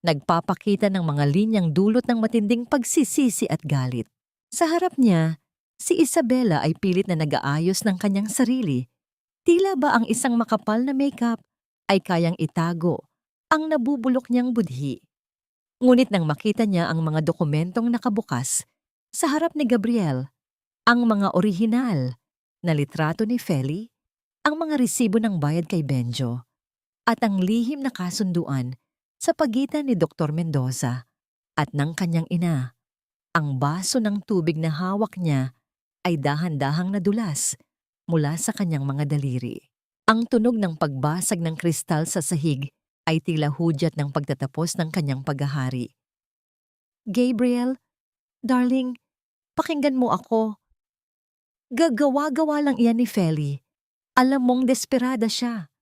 Nagpapakita ng mga linyang dulot ng matinding pagsisisi at galit. Sa harap niya, si Isabela ay pilit na nag-aayos ng kanyang sarili. Tila ba ang isang makapal na makeup ay kayang itago ang nabubulok niyang budhi. Ngunit nang makita niya ang mga dokumentong nakabukas sa harap ni Gabriel, ang mga orihinal na litrato ni Feli, ang mga resibo ng bayad kay Benjo, at ang lihim na kasunduan sa pagitan ni Dr. Mendoza at ng kanyang ina, ang baso ng tubig na hawak niya ay dahan-dahang nadulas mula sa kanyang mga daliri. Ang tunog ng pagbasag ng kristal sa sahig ay tila hudyat ng pagtatapos ng kanyang paghahari. Gabriel, darling, pakinggan mo ako. Gagawa-gawa lang iyan ni Feli. Alam mong desperada siya.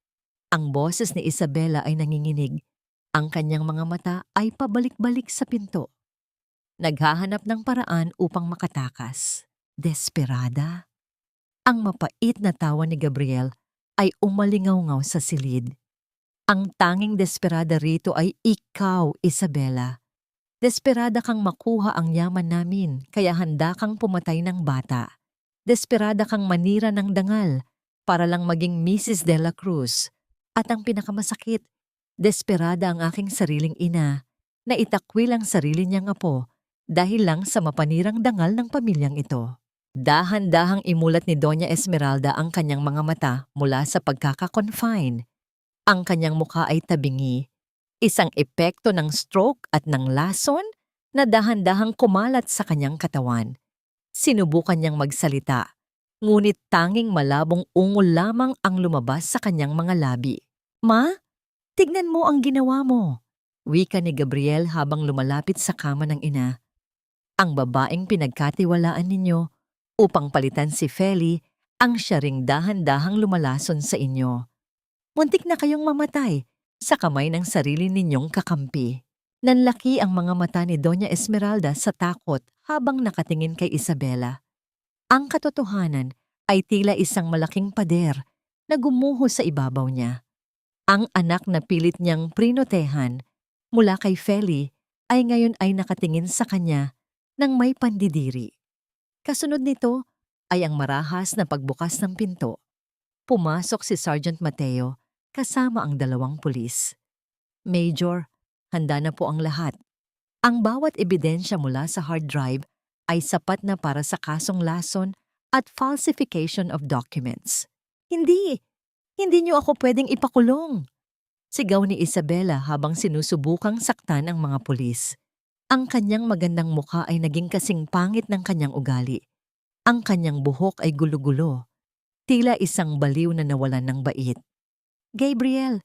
Ang boses ni Isabela ay nanginginig. Ang kanyang mga mata ay pabalik-balik sa pinto. Naghahanap ng paraan upang makatakas. Desperada? Ang mapait na tawa ni Gabriel ay umalingaw-ngaw sa silid. Ang tanging desperada rito ay ikaw, Isabela. Desperada kang makuha ang yaman namin, kaya handa kang pumatay ng bata. Desperada kang manira ng dangal para lang maging Mrs. De La Cruz. At ang pinakamasakit, desperada ang aking sariling ina na itakwil ang sarili niyang apo dahil lang sa mapanirang dangal ng pamilyang ito. Dahan-dahang imulat ni Doña Esmeralda ang kanyang mga mata mula sa pagkakakonfine. Ang kanyang mukha ay tabingi, isang epekto ng stroke at ng lason na dahan-dahang kumalat sa kanyang katawan. Sinubukan niyang magsalita, ngunit tanging malabong ungol lamang ang lumabas sa kanyang mga labi. Ma, tignan mo ang ginawa mo, wika ni Gabriel habang lumalapit sa kama ng ina. Ang babaeng pinagkatiwalaan ninyo upang palitan si Feli ang siya ring dahan-dahang lumalason sa inyo. Muntik na kayong mamatay sa kamay ng sarili ninyong kakampi. Nanlaki ang mga mata ni Doña Esmeralda sa takot habang nakatingin kay Isabela. Ang katotohanan ay tila isang malaking pader na gumuho sa ibabaw niya. Ang anak na pilit niyang prinotehan mula kay Feli ay ngayon ay nakatingin sa kanya ng may pandidiri. Kasunod nito ay ang marahas na pagbukas ng pinto. Pumasok si Sergeant Mateo kasama ang 2 pulis. Major, handa na po ang lahat. Ang bawat ebidensya mula sa hard drive ay sapat na para sa kasong lason at falsification of documents. Hindi niyo ako pwedeng ipakulong. Sigaw ni Isabela habang sinusubukang saktan ang mga pulis. Ang kanyang magandang mukha ay naging kasing pangit ng kanyang ugali. Ang kanyang buhok ay gulo-gulo. Tila isang baliw na nawalan ng bait. Gabriel,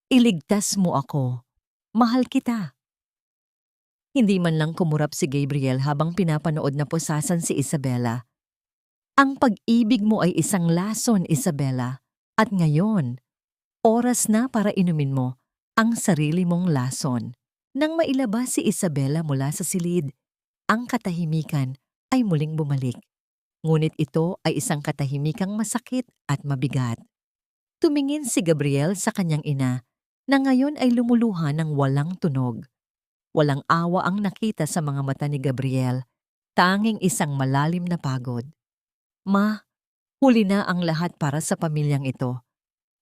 iligtas mo ako. Mahal kita. Hindi man lang kumurap si Gabriel habang pinapanood na pusasan si Isabela. Ang pag-ibig mo ay isang lason, Isabela. At ngayon, oras na para inumin mo ang sarili mong lason. Nang mailabas si Isabela mula sa silid, ang katahimikan ay muling bumalik. Ngunit ito ay isang katahimikang masakit at mabigat. Tumingin si Gabriel sa kanyang ina na ngayon ay lumuluha ng walang tunog. Walang awa ang nakita sa mga mata ni Gabriel, tanging isang malalim na pagod. Ma, huli na ang lahat para sa pamilyang ito.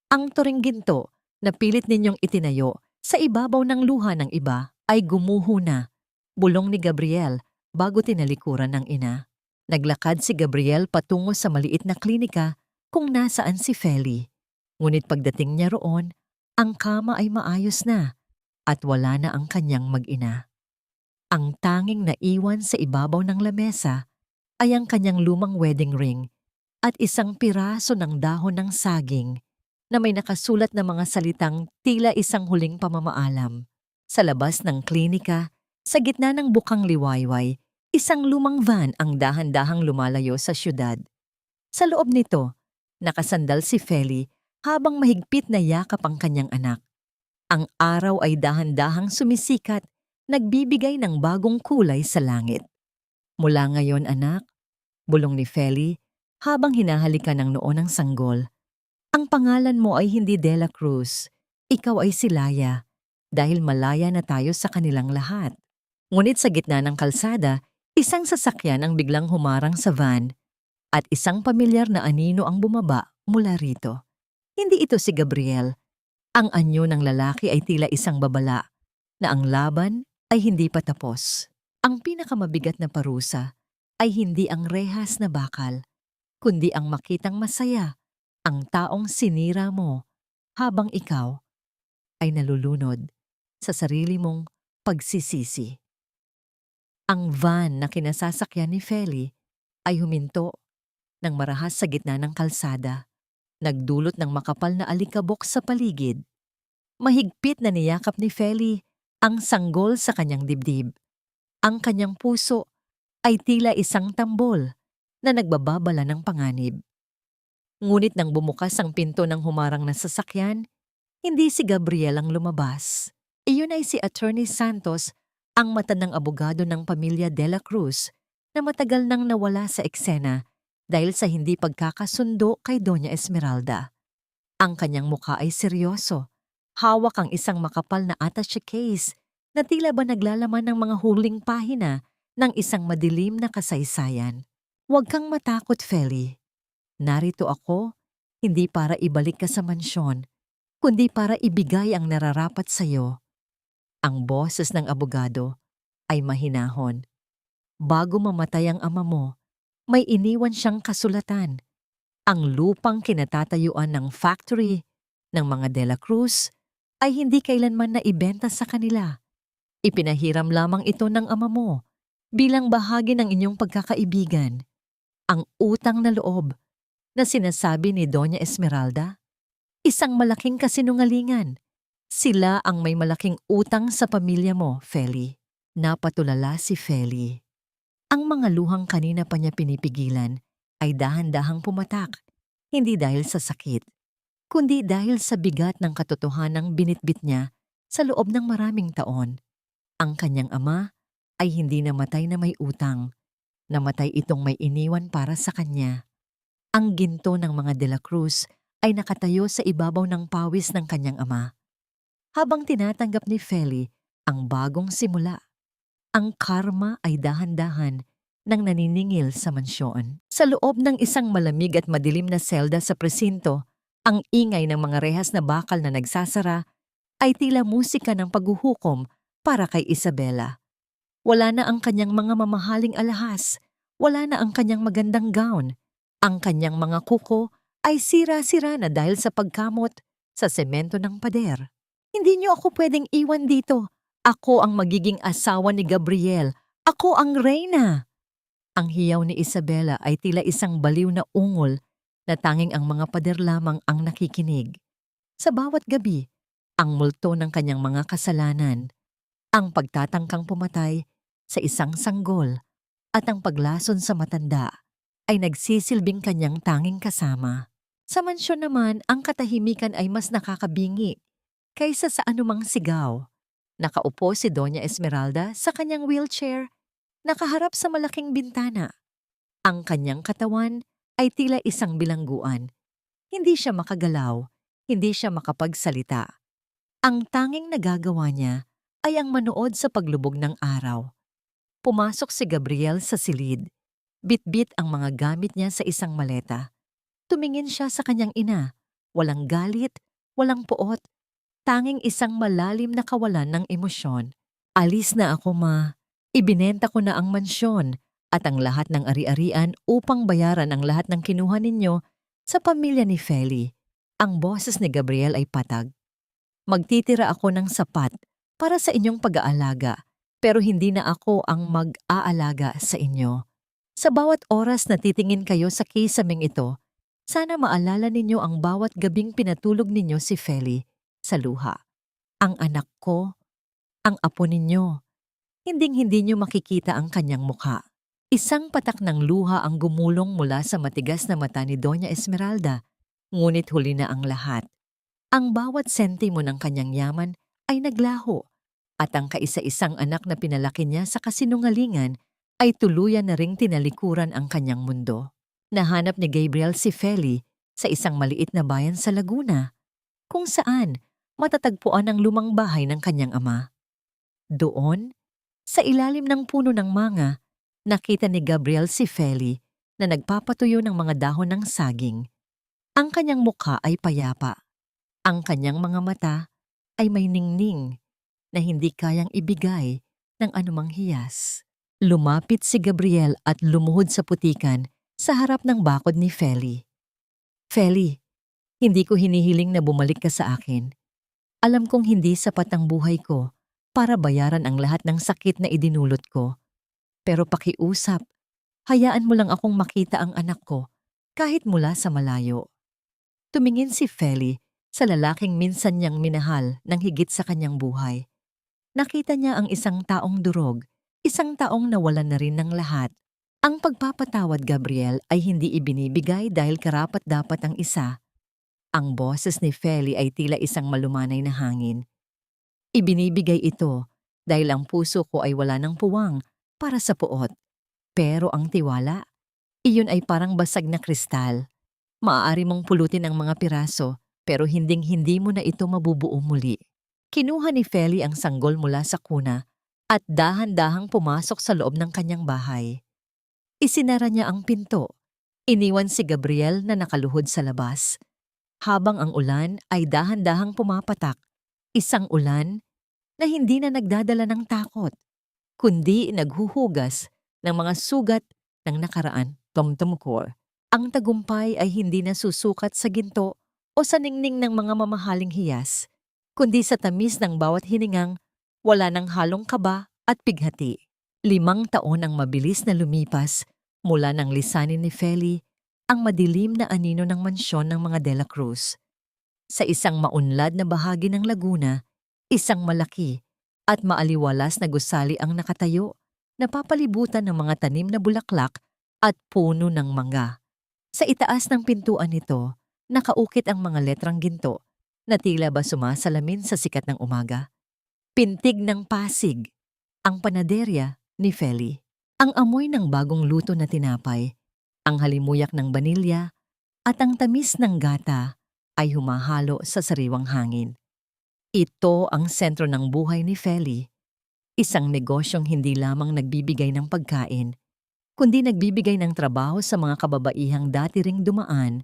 Ang turing ginto na pilit ninyong itinayo sa ibabaw ng luha ng iba ay gumuho na, bulong ni Gabriel bago tinalikuran ng ina. Naglakad si Gabriel patungo sa maliit na klinika kung nasaan si Feli. Ngunit pagdating niya roon, ang kama ay maayos na at wala na ang kanyang mag-ina. Ang tanging naiwan sa ibabaw ng lamesa ay ang kanyang lumang wedding ring at isang piraso ng dahon ng saging na may nakasulat na mga salitang tila isang huling pamamaalam. Sa labas ng klinika, sa gitna ng bukang liwayway, isang lumang van ang dahan-dahang lumalayo sa syudad. Sa loob nito, nakasandal si Feli habang mahigpit na yakap ang kanyang anak. Ang araw ay dahan-dahang sumisikat, nagbibigay ng bagong kulay sa langit. Mula ngayon, anak, bulong ni Feli habang hinahalikan ng noo ng sanggol. Ang pangalan mo ay hindi De La Cruz. Ikaw ay si Laya, dahil malaya na tayo sa kanilang lahat. Ngunit sa gitna ng kalsada, isang sasakyan ang biglang humarang sa van at isang pamilyar na anino ang bumaba mula rito. Hindi ito si Gabriel. Ang anyo ng lalaki ay tila isang babala na ang laban ay hindi pa tapos. Ang pinakamabigat na parusa ay hindi ang rehas na bakal, kundi ang makitang masaya ang taong sinira mo habang ikaw ay nalulunod sa sarili mong pagsisisi. Ang van na kinasasakyan ni Feli ay huminto ng marahas sa gitna ng kalsada, nagdulot ng makapal na alikabok sa paligid. Mahigpit na niyakap ni Feli ang sanggol sa kanyang dibdib. Ang kanyang puso ay tila isang tambol na nagbababala ng panganib. Ngunit nang bumukas ang pinto ng humarang na sasakyan, hindi si Gabriel ang lumabas. Iyon ay si Attorney Santos, ang matandang abogado ng pamilya De La Cruz na matagal nang nawala sa eksena dahil sa hindi pagkakasundo kay Doña Esmeralda. Ang kanyang mukha ay seryoso. Hawak ang isang makapal na attaché case na tila ba naglalaman ng mga huling pahina ng isang madilim na kasaysayan. Huwag kang matakot, Feli. Narito ako, hindi para ibalik ka sa mansyon, kundi para ibigay ang nararapat sa iyo. Ang boses ng abogado ay mahinahon. Bago mamatay ang ama mo, may iniwan siyang kasulatan. Ang lupang kinatatayuan ng factory ng mga De La Cruz ay hindi kailanman naibenta sa kanila. Ipinahiram lamang ito ng ama mo bilang bahagi ng inyong pagkakaibigan. Ang utang na loob na sinasabi ni Doña Esmeralda, isang malaking kasinungalingan. Sila ang may malaking utang sa pamilya mo, Feli. Napatulala si Feli. Ang mga luhang kanina pa niya pinipigilan ay dahan-dahang pumatak, hindi dahil sa sakit, kundi dahil sa bigat ng katotohanang binitbit niya sa loob ng maraming taon. Ang kanyang ama ay hindi namatay na may utang, namatay itong may iniwan para sa kanya. Ang ginto ng mga De La Cruz ay nakatayo sa ibabaw ng pawis ng kanyang ama. Habang tinatanggap ni Feli ang bagong simula, ang karma ay dahan-dahan nang naniningil sa mansyon. Sa loob ng isang malamig at madilim na selda sa presinto, ang ingay ng mga rehas na bakal na nagsasara ay tila musika ng paghuhukom para kay Isabela. Wala na ang kanyang mga mamahaling alahas, wala na ang kanyang magandang gown. Ang kanyang mga kuko ay sira-sira na dahil sa pagkamot sa semento ng pader. Hindi niyo ako pwedeng iwan dito. Ako ang magiging asawa ni Gabriel. Ako ang reyna. Ang hiyaw ni Isabela ay tila isang baliw na ungol na tanging ang mga pader lamang ang nakikinig. Sa bawat gabi, ang multo ng kanyang mga kasalanan, ang pagtatangkang pumatay sa isang sanggol at ang paglason sa matanda ay nagsisilbing kanyang tanging kasama. Sa mansyon naman, ang katahimikan ay mas nakakabingi kaysa sa anumang sigaw. Nakaupo si Doña Esmeralda sa kanyang wheelchair, nakaharap sa malaking bintana. Ang kanyang katawan ay tila isang bilangguan. Hindi siya makagalaw, hindi siya makapagsalita. Ang tanging nagagawa niya ay ang manood sa paglubog ng araw. Pumasok si Gabriel sa silid. Bitbit ang mga gamit niya sa isang maleta. Tumingin siya sa kanyang ina. Walang galit, walang poot. Tanging isang malalim na kawalan ng emosyon. Alis na ako, ma. Ibinenta ko na ang mansyon at ang lahat ng ari-arian upang bayaran ang lahat ng kinuha ninyo sa pamilya ni Feli. Ang boses ni Gabriel ay patag. Magtitira ako ng sapat para sa inyong pag-aalaga, pero hindi na ako ang mag-aalaga sa inyo. Sa bawat oras na titingin kayo sa kisaming ito, sana maalala ninyo ang bawat gabing pinatulog ninyo si Feli sa luha. Ang anak ko, ang apo ninyo. Hinding-hindi nyo makikita ang kanyang mukha. Isang patak ng luha ang gumulong mula sa matigas na mata ni Doña Esmeralda, ngunit huli na ang lahat. Ang bawat sentimo ng kanyang yaman ay naglaho, at ang kaisa-isang anak na pinalaki niya sa kasinungalingan ay tuluyan na ring tinalikuran ang kanyang mundo. Nahanap ni Gabriel si Feli sa isang maliit na bayan sa Laguna, kung saan matatagpuan ang lumang bahay ng kanyang ama. Doon, sa ilalim ng puno ng manga, nakita ni Gabriel si Feli na nagpapatuyo ng mga dahon ng saging. Ang kanyang mukha ay payapa. Ang kanyang mga mata ay may ningning na hindi kayang ibigay ng anumang hiyas. Lumapit si Gabriel at lumuhod sa putikan sa harap ng bakod ni Feli. Feli, hindi ko hinihiling na bumalik ka sa akin. Alam kong hindi sapat ang buhay ko para bayaran ang lahat ng sakit na idinulot ko. Pero pakiusap, hayaan mo lang akong makita ang anak ko kahit mula sa malayo. Tumingin si Feli sa lalaking minsan niyang minahal ng higit sa kanyang buhay. Nakita niya ang isang taong durog, isang taong nawalan na rin ng lahat. Ang pagpapatawad, Gabriel, ay hindi ibinibigay dahil karapat-dapat ang isa. Ang boses ni Feli ay tila isang malumanay na hangin. Ibinibigay ito dahil ang puso ko ay wala ng puwang para sa puot. Pero ang tiwala, iyon ay parang basag na kristal. Maaari mong pulutin ang mga piraso pero hinding-hindi mo na ito mabubuo muli. Kinuha ni Feli ang sanggol mula sa kuna at dahan-dahang pumasok sa loob ng kanyang bahay. Isinara niya ang pinto. Iniwan si Gabriel na nakaluhod sa labas. Habang ang ulan ay dahan-dahang pumapatak, isang ulan na hindi na nagdadala ng takot, kundi naghuhugas ng mga sugat ng nakaraan. Tumtumkor. Ang tagumpay ay hindi na susukat sa ginto o sa ningning ng mga mamahaling hiyas, kundi sa tamis ng bawat hiningang wala ng halong kaba at pighati. 5 taon ang mabilis na lumipas mula nang lisanin ni Feli ang madilim na anino ng mansyon ng mga De La Cruz. Sa isang maunlad na bahagi ng Laguna, isang malaki at maaliwalas na gusali ang nakatayo, napapalibutan ng mga tanim na bulaklak at puno ng mangga. Sa itaas ng pintuan nito, nakaukit ang mga letrang ginto na tila ba sumasalamin sa sikat ng umaga. Pintig ng Pasig, ang panaderya ni Feli. Ang amoy ng bagong luto na tinapay, ang halimuyak ng banilya, at ang tamis ng gata ay humahalo sa sariwang hangin. Ito ang sentro ng buhay ni Feli, isang negosyong hindi lamang nagbibigay ng pagkain, kundi nagbibigay ng trabaho sa mga kababaihang dati ring dumaan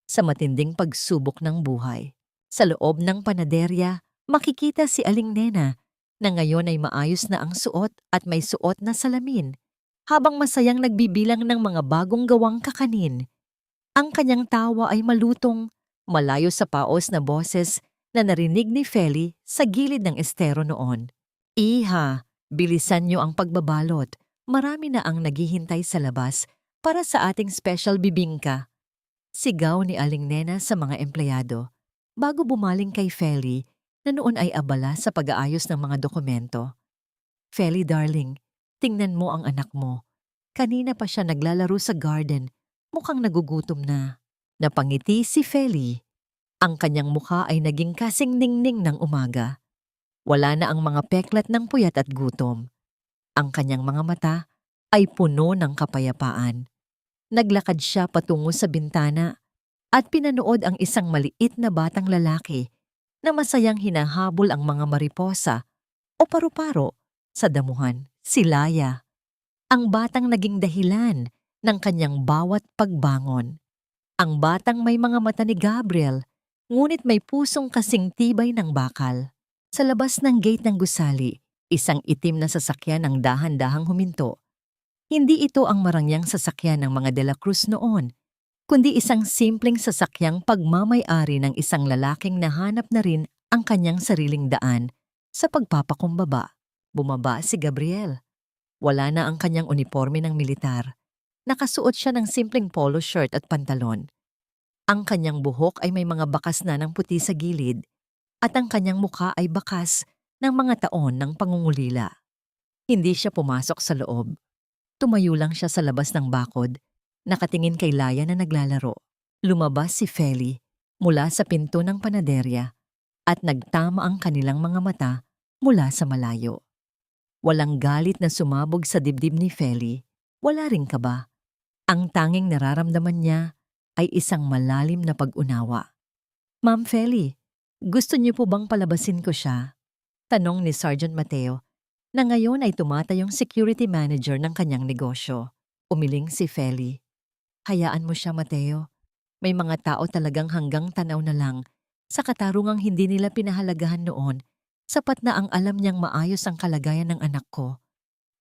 sa matinding pagsubok ng buhay. Sa loob ng panaderya, makikita si Aling Nena na ngayon ay maayos na ang suot at may suot na salamin, habang masayang nagbibilang ng mga bagong gawang kakanin. Ang kanyang tawa ay malutong, malayo sa paos na boses na narinig ni Feli sa gilid ng estero noon. Iha, bilisan niyo ang pagbabalot. Marami na ang naghihintay sa labas para sa ating special bibingka. Sigaw ni Aling Nena sa mga empleyado bago bumaling kay Feli na noon ay abala sa pag-aayos ng mga dokumento. Feli darling, tingnan mo ang anak mo. Kanina pa siya naglalaro sa garden, mukhang nagugutom na. Napangiti si Feli. Ang kanyang mukha ay naging kasing ningning ng umaga. Wala na ang mga peklat ng puyat at gutom. Ang kanyang mga mata ay puno ng kapayapaan. Naglakad siya patungo sa bintana at pinanood ang isang maliit na batang lalaki na masayang hinahabol ang mga mariposa o paru-paro sa damuhan. Si Laya, ang batang naging dahilan ng kanyang bawat pagbangon. Ang batang may mga mata ni Gabriel, ngunit may pusong kasing tibay ng bakal. Sa labas ng gate ng gusali, isang itim na sasakyan ang dahan-dahang huminto. Hindi ito ang marangyang sasakyan ng mga De La Cruz noon, kundi isang simpleng sasakyang pagmamay-ari ng isang lalaking nahanap na rin ang kanyang sariling daan sa pagpapakumbaba. Bumaba si Gabriel. Wala na ang kanyang uniforme ng militar. Nakasuot siya ng simpleng polo shirt at pantalon. Ang kanyang buhok ay may mga bakas na ng puti sa gilid at ang kanyang mukha ay bakas ng mga taon ng pangungulila. Hindi siya pumasok sa loob. Tumayo lang siya sa labas ng bakod, nakatingin kay Laya na naglalaro. Lumabas si Feli mula sa pinto ng panaderya at nagtama ang kanilang mga mata mula sa malayo. Walang galit na sumabog sa dibdib ni Feli, wala ring kaba. Ang tanging nararamdaman niya ay isang malalim na pag-unawa. Ma'am Feli, gusto niyo po bang palabasin ko siya? Tanong ni Sergeant Mateo, na ngayon ay tumatayong security manager ng kanyang negosyo. Umiling si Feli. Hayaan mo siya, Mateo. May mga tao talagang hanggang tanaw na lang sa katarungang hindi nila pinahalagahan noon, sapat na ang alam niyang maayos ang kalagayan ng anak ko.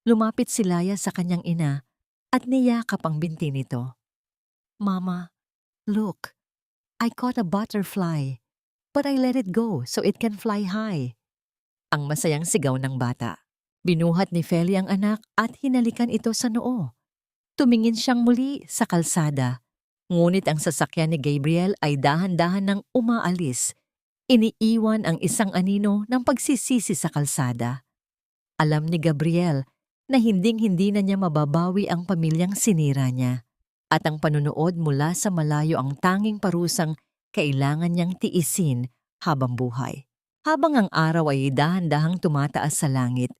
Lumapit si Laya sa kanyang ina at niyakap ang binti nito. Mama, look, I caught a butterfly, but I let it go so it can fly high. Ang masayang sigaw ng bata. Binuhat ni Feli ang anak at hinalikan ito sa noo. Tumingin siyang muli sa kalsada, ngunit ang sasakyan ni Gabriel ay dahan-dahan nang umaalis, Iniiwan ang isang anino ng pagsisisi sa kalsada. Alam ni Gabriel na hinding-hindi na niya mababawi ang pamilyang sinira niya at ang panunood mula sa malayo ang tanging parusang kailangan niyang tiisin habang buhay. Habang ang araw ay dahan-dahang tumataas sa langit,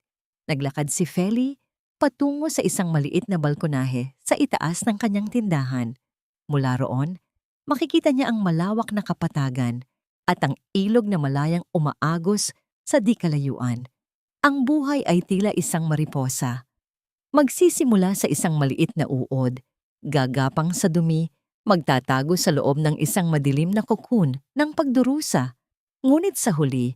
naglakad si Feli patungo sa isang maliit na balkonahe sa itaas ng kanyang tindahan. Mula roon, makikita niya ang malawak na kapatagan at ang ilog na malayang umaagos sa di kalayuan. Ang buhay ay tila isang mariposa. Magsisimula sa isang maliit na uod, gagapang sa dumi, magtatago sa loob ng isang madilim na kokon ng pagdurusa. Ngunit sa huli,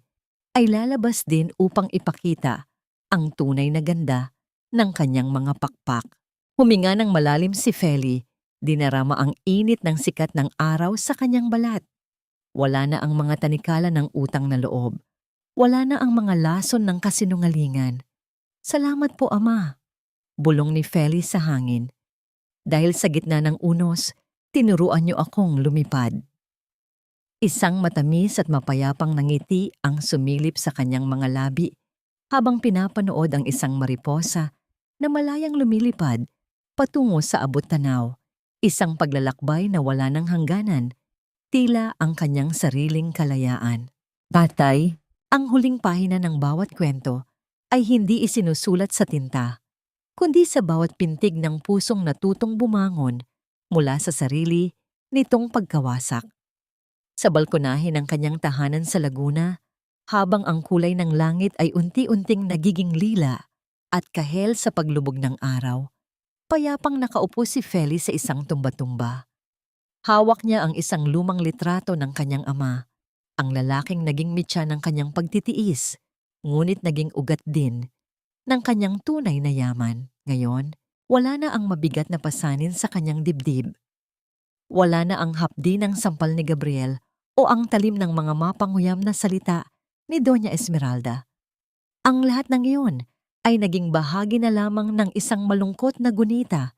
ay lalabas din upang ipakita ang tunay na ganda ng kanyang mga pakpak. Huminga ng malalim si Feli, dinarama ang init ng sikat ng araw sa kanyang balat. Wala na ang mga tanikala ng utang na loob. Wala na ang mga lason ng kasinungalingan. Salamat po, Ama, bulong ni Feli sa hangin. Dahil sa gitna ng unos, tinuruan niyo akong lumipad. Isang matamis at mapayapang ngiti ang sumilip sa kanyang mga labi habang pinapanood ang isang mariposa na malayang lumilipad patungo sa abot-tanaw, isang paglalakbay na wala ng hangganan, tila ang kanyang sariling kalayaan. Tatay, ang huling pahina ng bawat kwento ay hindi isinusulat sa tinta, kundi sa bawat pintig ng pusong natutong bumangon mula sa sarili nitong pagkawasak. Sa balkonahe ng kanyang tahanan sa Laguna, habang ang kulay ng langit ay unti-unting nagiging lila at kahel sa paglubog ng araw, payapang nakaupo si Feli sa isang tumba-tumba. Hawak niya ang isang lumang litrato ng kanyang ama, ang lalaking naging mitya ng kanyang pagtitiis, ngunit naging ugat din ng kanyang tunay na yaman. Ngayon, wala na ang mabigat na pasanin sa kanyang dibdib. Wala na ang hapdi ng sampal ni Gabriel o ang talim ng mga mapanguyam na salita ni Doña Esmeralda. Ang lahat ng iyon ay naging bahagi na lamang ng isang malungkot na gunita,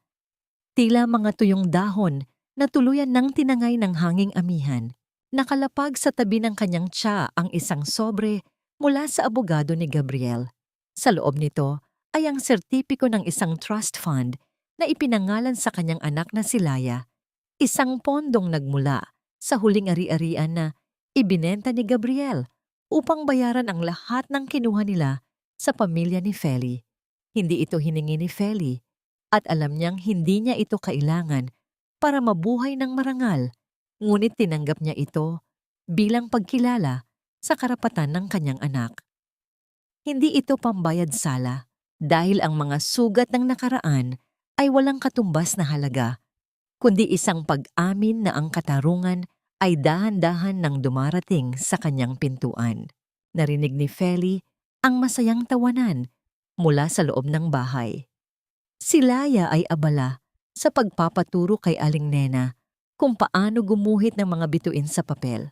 tila mga tuyong dahon na tuluyan ng tinangay ng hanging amihan. Nakalapag sa tabi ng kanyang tsa ang isang sobre mula sa abogado ni Gabriel. Sa loob nito ay ang sertipiko ng isang trust fund na ipinangalan sa kanyang anak na si Laya, isang pondong nagmula sa huling ari-arian na ibinenta ni Gabriel upang bayaran ang lahat ng kinuha nila sa pamilya ni Feli. Hindi ito hiningi ni Feli at alam niyang hindi niya ito kailangan para mabuhay ng marangal, ngunit tinanggap niya ito bilang pagkilala sa karapatan ng kanyang anak. Hindi ito pambayad sala dahil ang mga sugat ng nakaraan ay walang katumbas na halaga, kundi isang pag-amin na ang katarungan ay dahan-dahan nang dumarating sa kanyang pintuan. Narinig ni Feli ang masayang tawanan mula sa loob ng bahay. Si Laya ay abala sa pagpapaturo kay Aling Nena kung paano gumuhit ng mga bituin sa papel.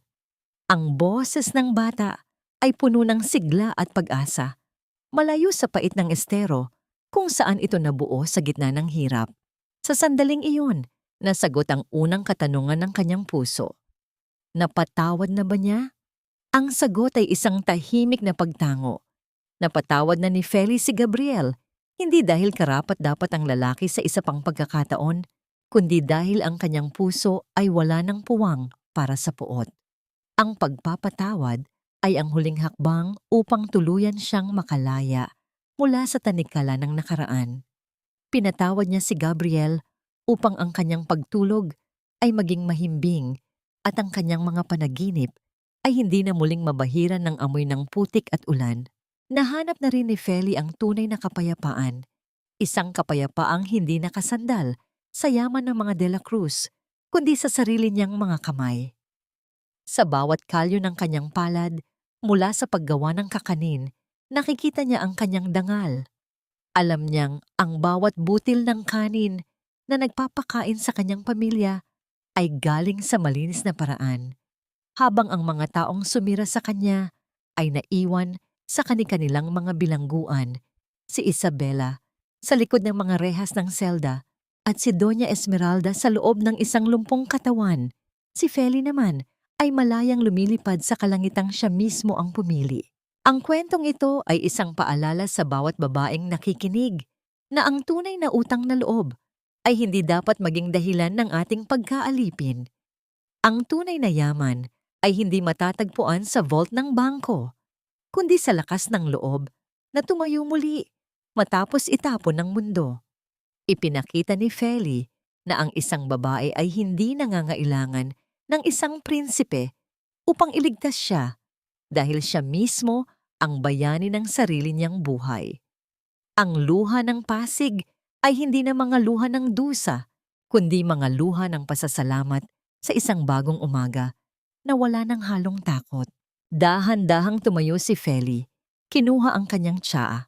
Ang boses ng bata ay puno ng sigla at pag-asa, malayo sa pait ng estero kung saan ito nabuo sa gitna ng hirap. Sa sandaling iyon, nasagot ang unang katanungan ng kanyang puso. Napatawad na ba niya? Ang sagot ay isang tahimik na pagtango. Napatawad na ni Feli si Gabriel, hindi dahil karapat-dapat ang lalaki sa isa pang pagkakataon, kundi dahil ang kanyang puso ay wala ng puwang para sa puot. Ang pagpapatawad ay ang huling hakbang upang tuluyan siyang makalaya mula sa tanikala ng nakaraan. Pinatawad niya si Gabriel upang ang kanyang pagtulog ay maging mahimbing at ang kanyang mga panaginip ay hindi na muling mabahiran ng amoy ng putik at ulan. Nahanap na rin ni Feli ang tunay na kapayapaan, isang kapayapaang hindi nakasandal sa yaman ng mga De La Cruz, kundi sa sarili niyang mga kamay. Sa bawat kalyo ng kanyang palad, mula sa paggawa ng kakanin, nakikita niya ang kanyang dangal. Alam niyang ang bawat butil ng kanin na nagpapakain sa kanyang pamilya ay galing sa malinis na paraan, habang ang mga taong sumira sa kanya ay naiwan sa kani-kanilang mga bilangguan, si Isabela sa likod ng mga rehas ng selda at si Doña Esmeralda sa loob ng isang lumpong katawan. Si Feli naman ay malayang lumilipad sa kalangitang siya mismo ang pumili. Ang kwentong ito ay isang paalala sa bawat babaeng nakikinig na ang tunay na utang na loob ay hindi dapat maging dahilan ng ating pagkaalipin. Ang tunay na yaman ay hindi matatagpuan sa vault ng bangko, kundi sa lakas ng loob na tumayo muli matapos itapon ng mundo. Ipinakita ni Feli na ang isang babae ay hindi nangangailangan ng isang prinsipe upang iligtas siya dahil siya mismo ang bayani ng sarili niyang buhay. Ang luha ng Pasig ay hindi na mga luha ng dusa, kundi mga luha ng pasasalamat sa isang bagong umaga na wala ng halong takot. Dahan-dahang tumayo si Feli, kinuha ang kanyang tsaa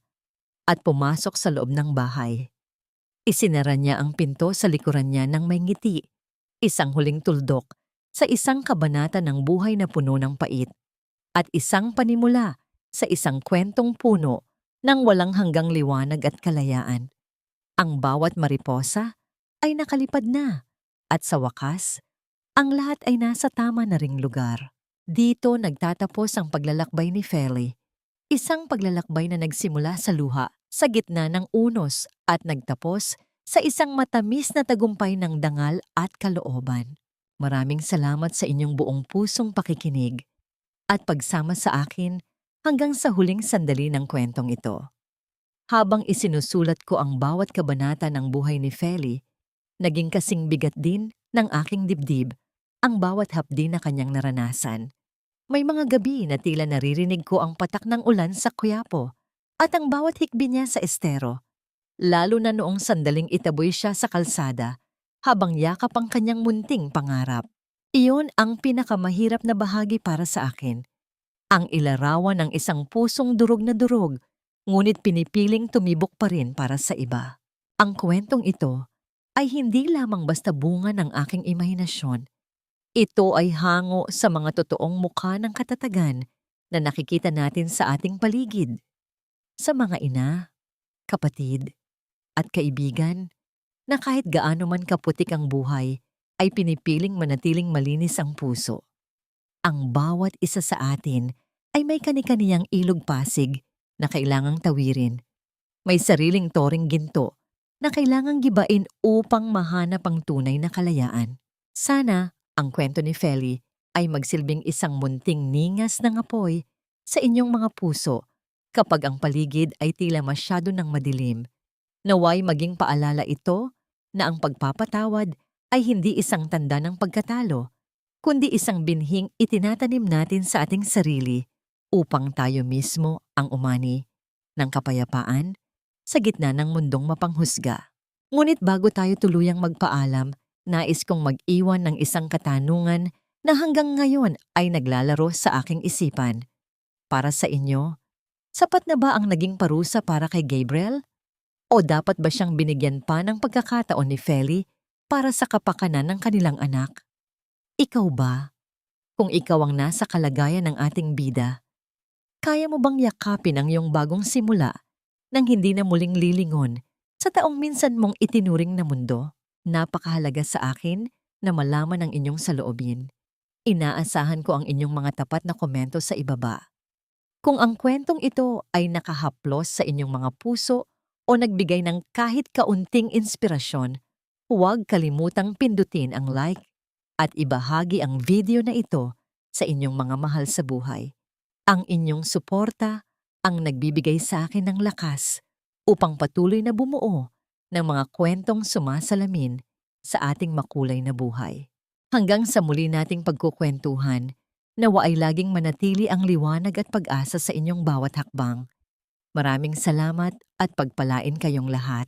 at pumasok sa loob ng bahay. Isinara niya ang pinto sa likuran niya ng may ngiti, isang huling tuldok sa isang kabanata ng buhay na puno ng pait, at isang panimula sa isang kwentong puno ng walang hanggang liwanag at kalayaan. Ang bawat mariposa ay nakalipad na, at sa wakas, ang lahat ay nasa tama na ring lugar. Dito nagtatapos ang paglalakbay ni Feli, isang paglalakbay na nagsimula sa luha sa gitna ng unos at nagtapos sa isang matamis na tagumpay ng dangal at kalooban. Maraming salamat sa inyong buong pusong pakikinig at pagsama sa akin hanggang sa huling sandali ng kwentong ito. Habang isinusulat ko ang bawat kabanata ng buhay ni Feli, naging kasing bigat din ng aking dibdib ang bawat hapdi na kanyang naranasan. May mga gabi na tila naririnig ko ang patak ng ulan sa Quiapo at ang bawat hikbi niya sa estero, lalo na noong sandaling itaboy siya sa kalsada habang yakap ang kanyang munting pangarap. Iyon ang pinakamahirap na bahagi para sa akin. Ang ilarawan ng isang pusong durog na durog, ngunit pinipiling tumibok pa rin para sa iba. Ang kwentong ito ay hindi lamang basta bunga ng aking imahinasyon. Ito ay hango sa mga totoong mukha ng katatagan na nakikita natin sa ating paligid. Sa mga ina, kapatid, at kaibigan na kahit gaano man kaputik ang buhay, ay pinipiling manatiling malinis ang puso. Ang bawat isa sa atin ay may kani-kaniyang ilog Pasig na kailangang tawirin. May sariling toring ginto na kailangang gibain upang mahanap ang tunay na kalayaan. Sana ang kwento ni Feli ay magsilbing isang munting ningas ng apoy sa inyong mga puso kapag ang paligid ay tila masyado ng madilim. Naway maging paalala ito na ang pagpapatawad ay hindi isang tanda ng pagkatalo, kundi isang binhing itinatanim natin sa ating sarili upang tayo mismo ang umani ng kapayapaan sa gitna ng mundong mapanghusga. Ngunit bago tayo tuluyang magpaalam, nais kong mag-iwan ng isang katanungan na hanggang ngayon ay naglalaro sa aking isipan. Para sa inyo, sapat na ba ang naging parusa para kay Gabriel? O dapat ba siyang binigyan pa ng pagkakataon ni Feli para sa kapakanan ng kanilang anak? Ikaw ba? Kung ikaw ang nasa kalagayan ng ating bida, kaya mo bang yakapin ang iyong bagong simula nang hindi na muling lilingon sa taong minsan mong itinuring na mundo? Napakahalaga sa akin na malaman ang inyong saloobin. Inaasahan ko ang inyong mga tapat na komento sa ibaba. Kung ang kwentong ito ay nakahaplos sa inyong mga puso o nagbigay ng kahit kaunting inspirasyon, huwag kalimutang pindutin ang like at ibahagi ang video na ito sa inyong mga mahal sa buhay. Ang inyong suporta ang nagbibigay sa akin ng lakas upang patuloy na bumuo ng mga kwentong sumasalamin sa ating makulay na buhay. Hanggang sa muli nating pagkukwentuhan, nawa ay laging manatili ang liwanag at pag-asa sa inyong bawat hakbang. Maraming salamat at pagpalain kayong lahat.